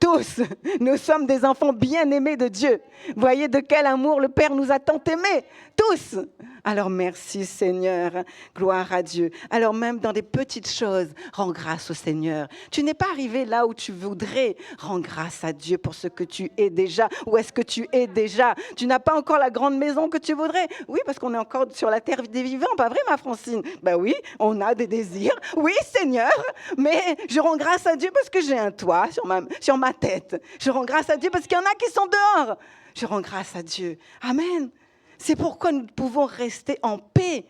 Tous, nous sommes des enfants bien-aimés de Dieu. Voyez de quel amour le Père nous a tant aimés. Tous. Alors merci Seigneur, gloire à Dieu. Alors même dans des petites choses, rends grâce au Seigneur. Tu n'es pas arrivé là où tu voudrais. Rends grâce à Dieu pour ce que tu es déjà. Où est-ce que tu es déjà? Tu n'as pas encore la grande maison que tu voudrais. Oui, parce qu'on est encore sur la terre des vivants, pas vrai ma Francine? Ben oui, on a des désirs. Oui Seigneur, mais je rends grâce à Dieu parce que j'ai un toit sur ma tête. Je rends grâce à Dieu parce qu'il y en a qui sont dehors. Je rends grâce à Dieu. Amen. C'est pourquoi nous pouvons rester en paix.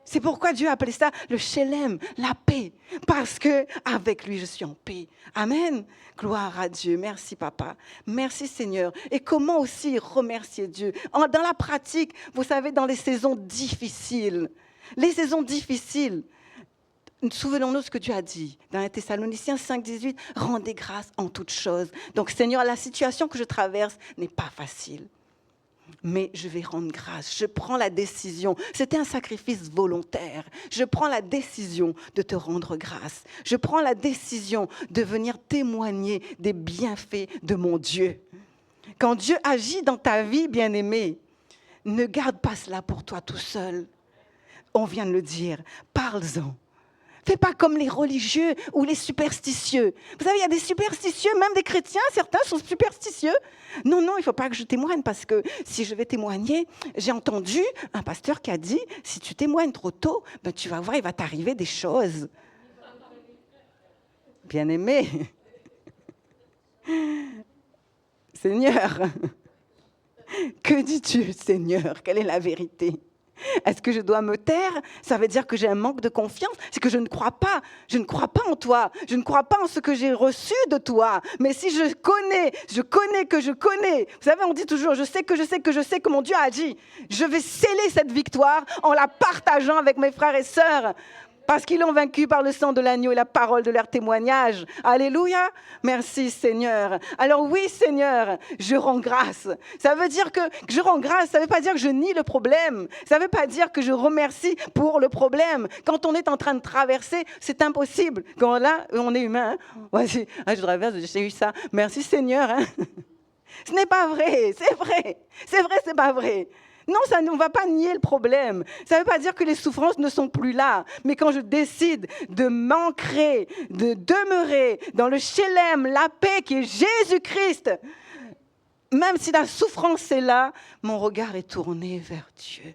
C'est pourquoi Dieu a appelé ça le shalom, la paix. Parce que avec lui, je suis en paix. Amen. Gloire à Dieu. Merci, Papa. Merci, Seigneur. Et comment aussi remercier Dieu? Dans la pratique, vous savez, dans les saisons difficiles. Les saisons difficiles. Souvenons-nous ce que Dieu a dit dans les Thessaloniciens 5, 18. Rendez grâce en toutes choses. Donc, Seigneur, la situation que je traverse n'est pas facile. Mais je vais rendre grâce. Je prends la décision. C'était un sacrifice volontaire. Je prends la décision de te rendre grâce. Je prends la décision de venir témoigner des bienfaits de mon Dieu. Quand Dieu agit dans ta vie, bien-aimé, ne garde pas cela pour toi tout seul. On vient de le dire. Parle-en. Fais pas comme les religieux ou les superstitieux. Vous savez, il y a des superstitieux, même des chrétiens, certains sont superstitieux. Non, non, il ne faut pas que je témoigne parce que si je vais témoigner, j'ai entendu un pasteur qui a dit, si tu témoignes trop tôt, ben, tu vas voir, il va t'arriver des choses. Bien-aimé, Seigneur, que dis-tu, Seigneur? Quelle est la vérité? Est-ce que je dois me taire? Ça veut dire que j'ai un manque de confiance. C'est que je ne crois pas. Je ne crois pas en toi. Je ne crois pas en ce que j'ai reçu de toi. Mais si je connais. Vous savez, on dit toujours, je sais que mon Dieu a dit. Je vais sceller cette victoire en la partageant avec mes frères et sœurs. Parce qu'ils l'ont vaincu par le sang de l'agneau et la parole de leur témoignage. Alléluia. Merci Seigneur. Alors oui Seigneur, je rends grâce. Ça veut dire que je rends grâce, ça ne veut pas dire que je nie le problème. Ça ne veut pas dire que je remercie pour le problème. Quand on est en train de traverser, c'est impossible. Quand là, on est humain. Hein. Ouais, je traverse, j'ai eu ça. Merci Seigneur. Hein. Ce n'est pas vrai, c'est vrai. C'est vrai, c'est pas vrai. Non, ça ne va pas nier le problème. Ça ne veut pas dire que les souffrances ne sont plus là. Mais quand je décide de m'ancrer, de demeurer dans le shalom, la paix qui est Jésus-Christ, même si la souffrance est là, mon regard est tourné vers Dieu.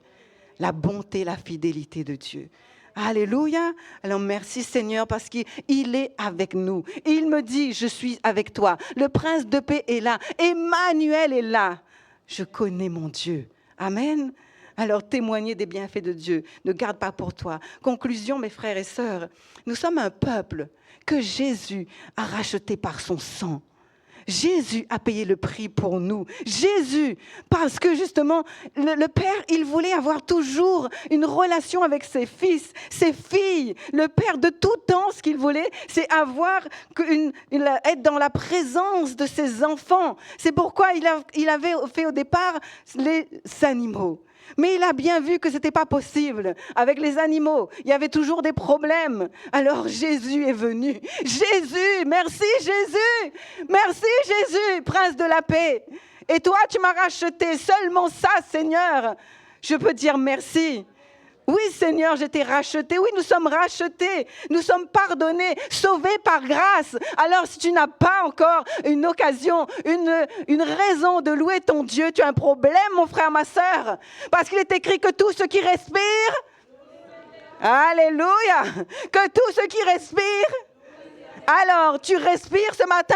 La bonté, la fidélité de Dieu. Alléluia. Alors merci Seigneur parce qu'il est avec nous. Il me dit, je suis avec toi. Le prince de paix est là. Emmanuel est là. Je connais mon Dieu. Amen. Alors témoignez des bienfaits de Dieu. Ne garde pas pour toi. Conclusion, mes frères et sœurs. Nous sommes un peuple que Jésus a racheté par son sang. Jésus a payé le prix pour nous. Jésus, parce que justement, le Père, il voulait avoir toujours une relation avec ses fils, ses filles. Le Père, de tout temps, ce qu'il voulait, c'est être dans la présence de ses enfants. C'est pourquoi il avait fait au départ les animaux. Mais il a bien vu que ce n'était pas possible. Avec les animaux, il y avait toujours des problèmes. Alors Jésus est venu. Jésus, merci Jésus. Merci Jésus, prince de la paix. Et toi, tu m'as racheté. Seulement ça, Seigneur. Je peux dire merci. Oui, Seigneur, j'ai été racheté. Oui, nous sommes rachetés. Nous sommes pardonnés, sauvés par grâce. Alors, si tu n'as pas encore une occasion, une raison de louer ton Dieu, tu as un problème, mon frère, ma sœur. Parce qu'il est écrit que tout ce qui respire, alléluia, que tout ce qui respire. Alors, tu respires ce matin?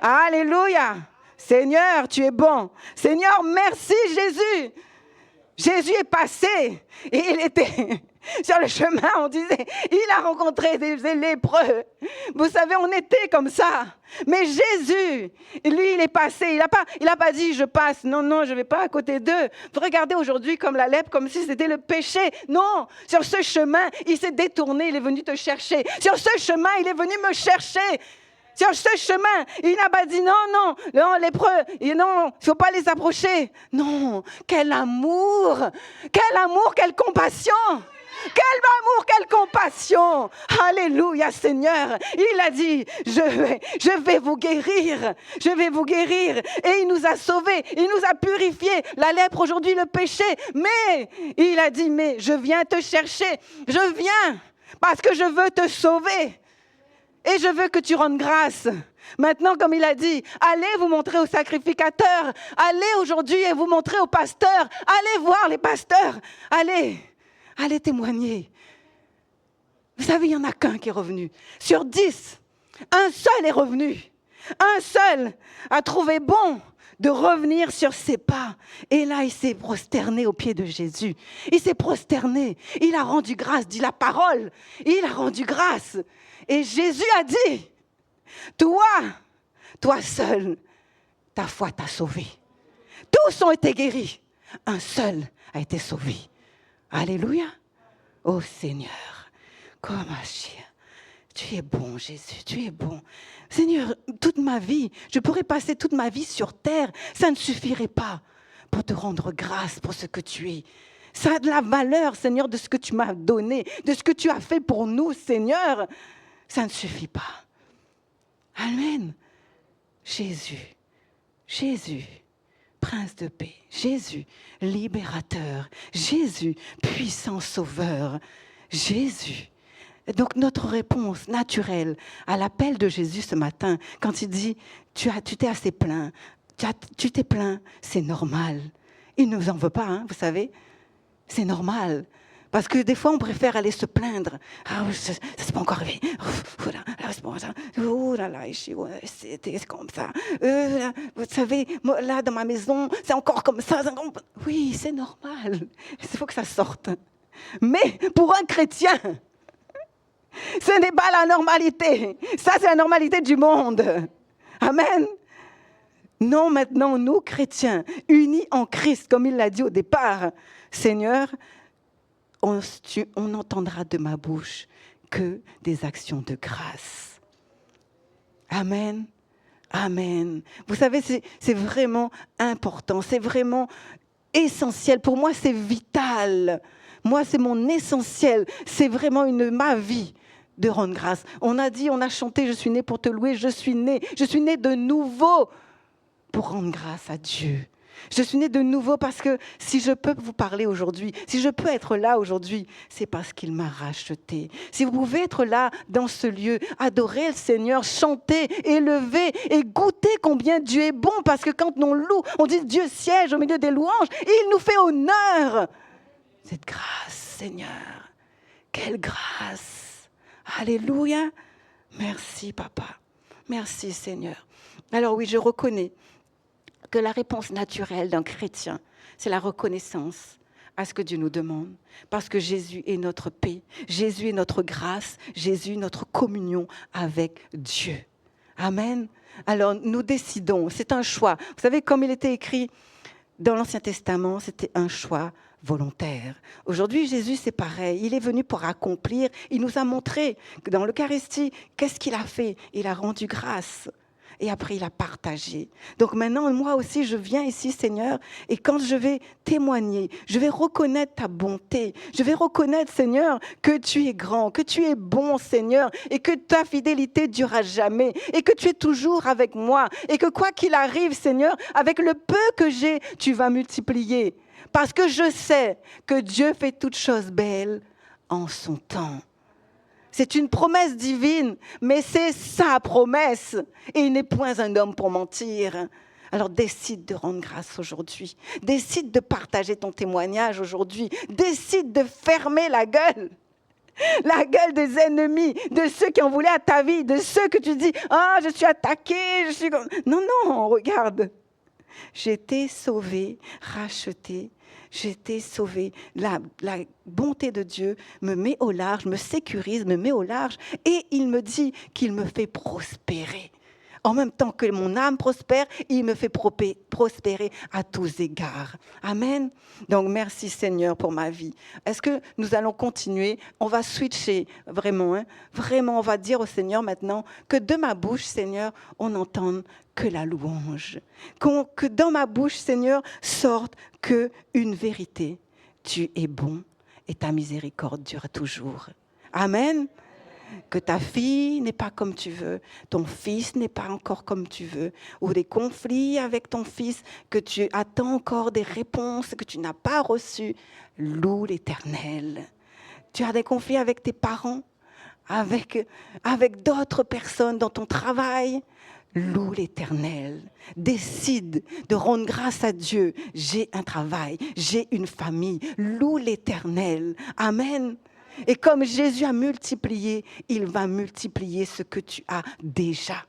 Alléluia. Seigneur, tu es bon. Seigneur, merci Jésus. Jésus est passé et il était sur le chemin, on disait, il a rencontré des lépreux. Vous savez, on était comme ça. Mais Jésus, lui, il est passé. Il a pas dit, je passe. Non, non, je ne vais pas à côté d'eux. Vous regardez aujourd'hui comme la lèpre, comme si c'était le péché. Non, sur ce chemin, il s'est détourné, il est venu te chercher. Sur ce chemin, il est venu me chercher. Sur ce chemin, il n'a pas dit non, lépreux, non, il ne faut pas les approcher. Non, quel amour, quelle compassion. Quel amour, quelle compassion. Alléluia, Seigneur. Il a dit, je vais vous guérir. Je vais vous guérir. Et il nous a sauvés. Il nous a purifiés. La lèpre, aujourd'hui, le péché. Mais, il a dit, mais je viens te chercher. Je viens parce que je veux te sauver. Et je veux que tu rendes grâce. Maintenant, comme il a dit, allez vous montrer aux sacrificateurs. Allez aujourd'hui et vous montrer aux pasteurs. Allez voir les pasteurs. Allez témoigner. Vous savez, il n'y en a qu'un qui est revenu. Sur 10, un seul est revenu. Un seul a trouvé bon de revenir sur ses pas. Et là, il s'est prosterné aux pieds de Jésus. Il s'est prosterné. Il a rendu grâce, dit la parole. Il a rendu grâce. Et Jésus a dit, toi seul, ta foi t'a sauvé. Tous ont été guéris. Un seul a été sauvé. Alléluia. Oh Seigneur, comme chien. Tu es bon, Jésus, tu es bon. Seigneur, toute ma vie, je pourrais passer toute ma vie sur terre. Ça ne suffirait pas pour te rendre grâce pour ce que tu es. Ça a de la valeur, Seigneur, de ce que tu m'as donné, de ce que tu as fait pour nous, Seigneur. Ça ne suffit pas. Amen. Jésus, Prince de paix, Jésus, libérateur, Jésus, puissant sauveur, Jésus, Et donc notre réponse naturelle à l'appel de Jésus ce matin, quand il dit « tu t'es assez plaint, tu t'es plaint », c'est normal. Il ne vous en veut pas, hein, vous savez, c'est normal. Parce que des fois, on préfère aller se plaindre. « Ah, ça ne s'est pas encore arrivé. Oh là là, c'est comme ça. Vous savez, moi, là, dans ma maison, c'est encore comme ça. Oui, c'est normal. Il faut que ça sorte. Mais pour un chrétien, ce n'est pas la normalité. Ça, c'est la normalité du monde. Amen. Non, maintenant, nous, chrétiens, unis en Christ, comme il l'a dit au départ, Seigneur, on n'entendra de ma bouche que des actions de grâce. Amen. Amen. Vous savez, c'est vraiment important, c'est vraiment essentiel. Pour moi, c'est vital. Moi, c'est mon essentiel. C'est vraiment ma vie de rendre grâce. On a dit, on a chanté, je suis né pour te louer, je suis né de nouveau pour rendre grâce à Dieu. Je suis née de nouveau parce que si je peux vous parler aujourd'hui, si je peux être là aujourd'hui, c'est parce qu'il m'a racheté. Si vous pouvez être là dans ce lieu, adorer le Seigneur, chanter, élever et goûter combien Dieu est bon, parce que quand on loue, on dit Dieu siège au milieu des louanges et il nous fait honneur. Cette grâce, Seigneur, quelle grâce. Alléluia. Merci, Papa. Merci, Seigneur. Alors oui, je reconnais que la réponse naturelle d'un chrétien, c'est la reconnaissance à ce que Dieu nous demande. Parce que Jésus est notre paix, Jésus est notre grâce, Jésus est notre communion avec Dieu. Amen. Alors nous décidons, c'est un choix. Vous savez, comme il était écrit dans l'Ancien Testament, c'était un choix volontaire. Aujourd'hui, Jésus, c'est pareil. Il est venu pour accomplir. Il nous a montré que dans l'Eucharistie, qu'est-ce qu'il a fait? Il a rendu grâce. Et après, il a partagé. Donc maintenant, moi aussi, je viens ici, Seigneur, et quand je vais témoigner, je vais reconnaître ta bonté. Je vais reconnaître, Seigneur, que tu es grand, que tu es bon, Seigneur, et que ta fidélité durera jamais, et que tu es toujours avec moi, et que quoi qu'il arrive, Seigneur, avec le peu que j'ai, tu vas multiplier. Parce que je sais que Dieu fait toutes choses belles en son temps. C'est une promesse divine, mais c'est sa promesse. Et il n'est point un homme pour mentir. Alors décide de rendre grâce aujourd'hui. Décide de partager ton témoignage aujourd'hui. Décide de fermer la gueule des ennemis, de ceux qui en voulaient à ta vie, de ceux que tu dis « Ah, je suis attaqué, je suis... » Non, regarde. J'ai été sauvé, racheté. J'ai été sauvée. La bonté de Dieu me met au large, me sécurise, me met au large. Et il me dit qu'il me fait prospérer. En même temps que mon âme prospère, il me fait prospérer à tous égards. Amen. Donc, merci Seigneur pour ma vie. Est-ce que nous allons continuer? On va switcher vraiment. Vraiment, on va dire au Seigneur maintenant que de ma bouche, Seigneur, on n'entende que la louange. Que dans ma bouche, Seigneur, sorte que une vérité. Tu es bon et ta miséricorde dure toujours. Amen. Que ta fille n'est pas comme tu veux, ton fils n'est pas encore comme tu veux, ou des conflits avec ton fils, que tu attends encore des réponses que tu n'as pas reçues. Loue l'Éternel. Tu as des conflits avec tes parents, avec d'autres personnes dans ton travail. Loue l'Éternel. Décide de rendre grâce à Dieu. J'ai un travail, j'ai une famille. Loue l'Éternel. Amen. Et comme Jésus a multiplié, il va multiplier ce que tu as déjà.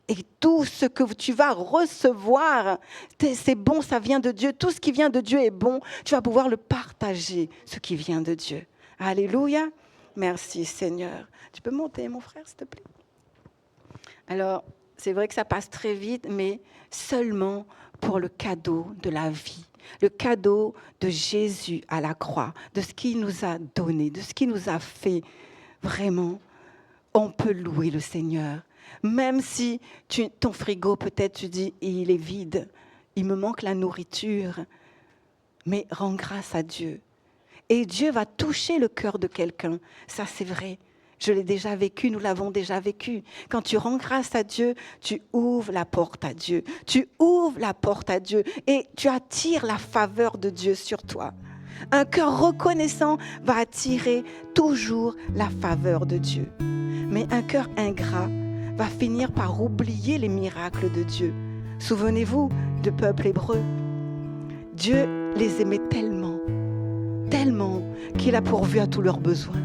Et tout ce que tu vas recevoir, c'est bon, ça vient de Dieu. Tout ce qui vient de Dieu est bon. Tu vas pouvoir le partager, ce qui vient de Dieu. Alléluia. Merci Seigneur. Tu peux monter, mon frère, s'il te plaît? Alors, c'est vrai que ça passe très vite, mais seulement pour le cadeau de la vie. Le cadeau de Jésus à la croix, de ce qu'il nous a donné, de ce qu'il nous a fait. Vraiment, on peut louer le Seigneur. Même si ton frigo, peut-être, tu dis, il est vide, il me manque la nourriture. Mais rends grâce à Dieu. Et Dieu va toucher le cœur de quelqu'un. Ça, c'est vrai. Je l'ai déjà vécu, nous l'avons déjà vécu. Quand tu rends grâce à Dieu, tu ouvres la porte à Dieu. Tu ouvres la porte à Dieu et tu attires la faveur de Dieu sur toi. Un cœur reconnaissant va attirer toujours la faveur de Dieu. Mais un cœur ingrat va finir par oublier les miracles de Dieu. Souvenez-vous du peuple hébreu. Dieu les aimait tellement, tellement qu'il a pourvu à tous leurs besoins.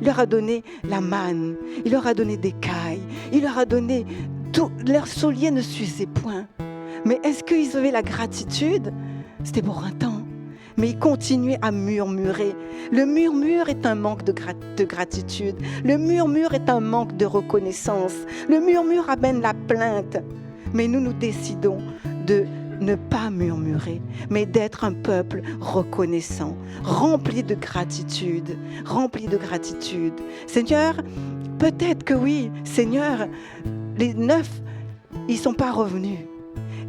Il leur a donné la manne, il leur a donné des cailles, il leur a donné tout. Leur soulier ne s'usait point. Mais est-ce qu'ils avaient la gratitude? C'était pour un temps. Mais ils continuaient à murmurer. Le murmure est un manque de gratitude. Le murmure est un manque de reconnaissance. Le murmure amène la plainte. Mais nous décidons de ne pas murmurer, mais d'être un peuple reconnaissant, rempli de gratitude, rempli de gratitude. Seigneur, peut-être que oui, Seigneur, les 9, ils ne sont pas revenus.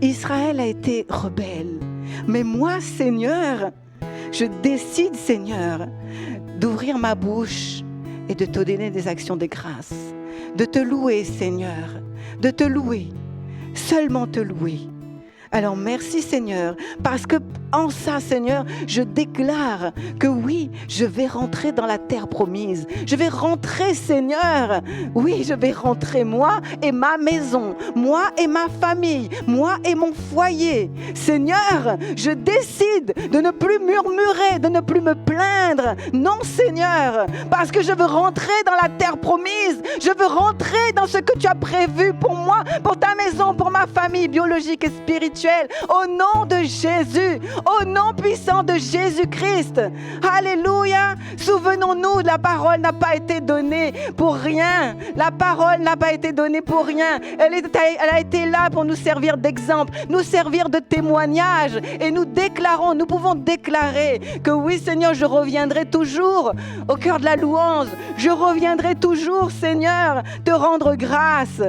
Israël a été rebelle. Mais moi, Seigneur, je décide, Seigneur, d'ouvrir ma bouche et de te donner des actions de grâce, de te louer, Seigneur, de te louer, seulement te louer. Alors merci Seigneur, parce que en ça Seigneur, je déclare que oui, je vais rentrer dans la terre promise. Je vais rentrer Seigneur. Oui, je vais rentrer moi et ma maison, moi et ma famille, moi et mon foyer. Seigneur, je décide de ne plus murmurer, de ne plus me plaindre. Non Seigneur, parce que je veux rentrer dans la terre promise. Je veux rentrer dans ce que tu as prévu pour moi, pour ta maison, pour ma famille biologique et spirituelle. Au nom de Jésus, au nom puissant de Jésus-Christ. Alléluia. Souvenons-nous, la parole n'a pas été donnée pour rien. La parole n'a pas été donnée pour rien. Elle a été là pour nous servir d'exemple, nous servir de témoignage. Et nous déclarons, nous pouvons déclarer que oui Seigneur, je reviendrai toujours au cœur de la louange. Je reviendrai toujours Seigneur, te rendre grâce.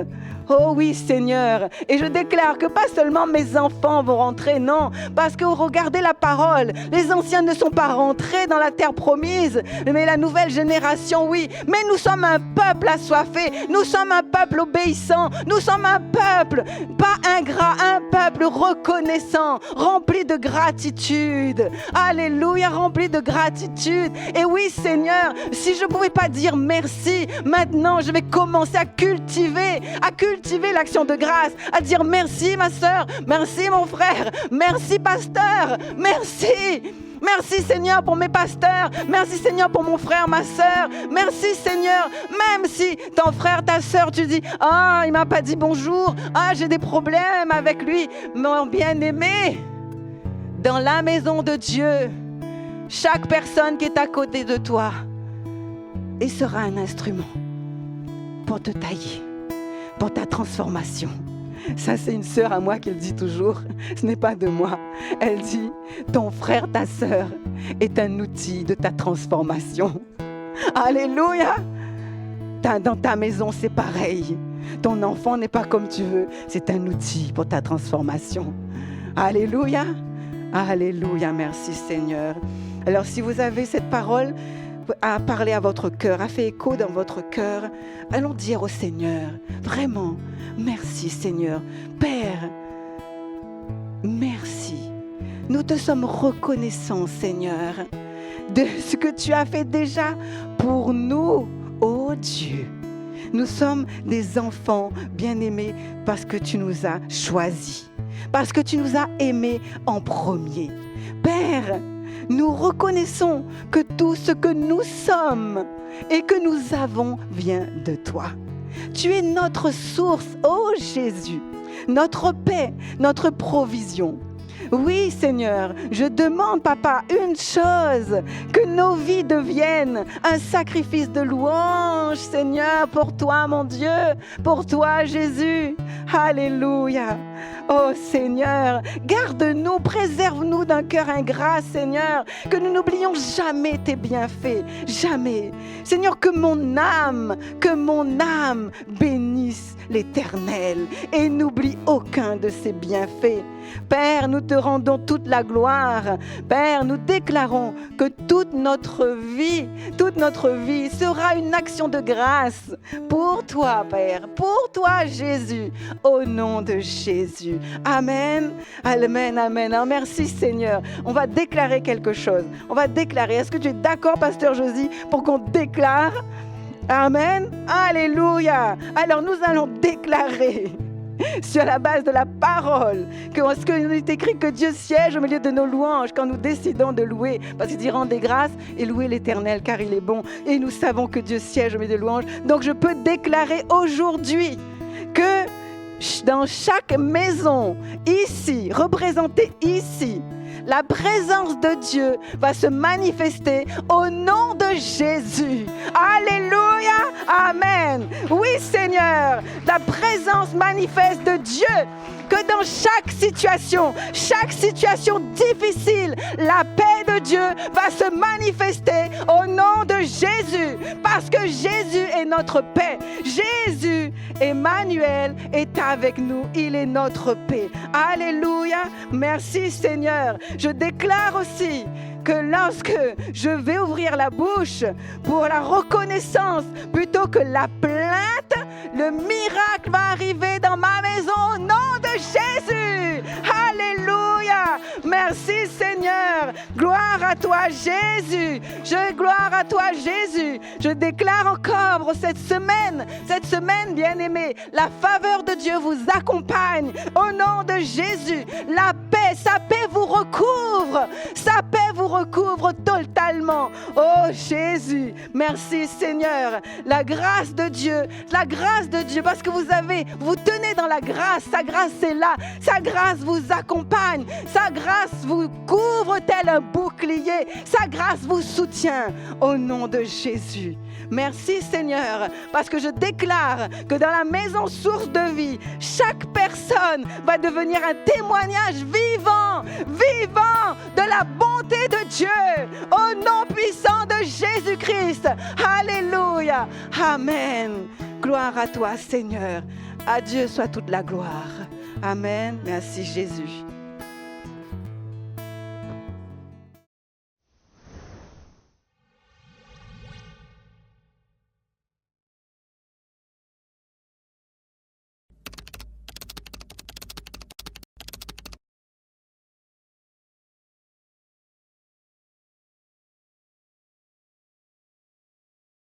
Oh oui Seigneur, et je déclare que pas seulement mes enfants vont rentrer, non, parce que regardez la parole, les anciens ne sont pas rentrés dans la terre promise, mais la nouvelle génération, oui, mais nous sommes un peuple assoiffé, nous sommes un peuple obéissant, nous sommes un peuple, pas ingrat, un peuple reconnaissant, rempli de gratitude, alléluia, rempli de gratitude, et oui Seigneur, si je ne pouvais pas dire merci, maintenant je vais commencer à cultiver l'action de grâce, à dire merci ma soeur, merci mon frère, merci pasteur, merci. Merci Seigneur pour mes pasteurs, merci Seigneur pour mon frère, ma soeur, merci Seigneur, même si ton frère, ta soeur, tu dis, ah, il m'a pas dit bonjour, ah, j'ai des problèmes avec lui, mon bien-aimé, dans la maison de Dieu, chaque personne qui est à côté de toi, il sera un instrument pour te tailler, pour ta transformation. Ça, c'est une sœur à moi qui le dit toujours. Ce n'est pas de moi. Elle dit, ton frère, ta sœur est un outil de ta transformation. Alléluia. Dans ta maison, c'est pareil. Ton enfant n'est pas comme tu veux. C'est un outil pour ta transformation. Alléluia. Alléluia. Merci Seigneur. Alors, si vous avez cette parole à parler à votre cœur, a fait écho dans votre cœur, allons dire au Seigneur, vraiment, merci Seigneur. Père, merci. Nous te sommes reconnaissants, Seigneur, de ce que tu as fait déjà pour nous, ô Dieu. Nous sommes des enfants bien-aimés parce que tu nous as choisis, parce que tu nous as aimés en premier. Père, nous reconnaissons que tout ce que nous sommes et que nous avons vient de toi. Tu es notre source, ô Jésus, notre paix, notre provision. Oui, Seigneur, je demande, Papa, une chose, que nos vies deviennent un sacrifice de louange, Seigneur, pour toi, mon Dieu, pour toi, Jésus. Alléluia. Oh Seigneur, garde-nous, préserve-nous d'un cœur ingrat, Seigneur, que nous n'oublions jamais tes bienfaits, jamais. Seigneur, que mon âme bénisse l'Éternel et n'oublie aucun de ses bienfaits. Père, nous te rendons toute la gloire. Père, nous déclarons que toute notre vie sera une action de grâce pour toi, Père, pour toi, Jésus, au nom de Jésus. Jésus. Amen. Amen, amen. Alors, merci Seigneur. On va déclarer quelque chose. On va déclarer. Est-ce que tu es d'accord, Pasteur Josie, pour qu'on déclare? Amen. Alléluia. Alors nous allons déclarer sur la base de la parole que ce qu'il est écrit que Dieu siège au milieu de nos louanges quand nous décidons de louer, parce qu'il dit rendre grâce et louer l'Éternel car il est bon, et nous savons que Dieu siège au milieu de louanges. Donc je peux déclarer aujourd'hui que dans chaque maison ici, représentée ici, la présence de Dieu va se manifester au nom de Jésus. Alléluia. Amen. Oui, Seigneur, la présence manifeste de Dieu. Que dans chaque situation difficile, la paix de Dieu va se manifester au nom de Jésus. Parce que Jésus est notre paix. Jésus, Emmanuel, est avec nous. Il est notre paix. Alléluia. Merci Seigneur. Je déclare aussi que lorsque je vais ouvrir la bouche pour la reconnaissance plutôt que la plainte, le miracle va arriver dans ma maison au nom de Jésus. Alléluia. Merci Seigneur. Gloire à toi Jésus. Gloire à toi Jésus. Je déclare encore pour cette semaine bien-aimée, la faveur de Dieu vous accompagne au nom de Jésus. La paix, sa paix vous recouvre. Sa paix vous recouvre totalement. Oh Jésus, merci Seigneur. La grâce de Dieu, parce que vous tenez dans la grâce. Sa grâce est là. Sa grâce vous accompagne. Sa grâce vous couvre tel un bouclier. Sa grâce vous soutient au nom de Jésus. Merci Seigneur, parce que je déclare que dans la maison source de vie, chaque personne va devenir un témoignage vivant de la bonté de Dieu, au nom puissant de Jésus-Christ. Alléluia. Amen. Gloire à toi Seigneur. À Dieu soit toute la gloire. Amen. Merci Jésus.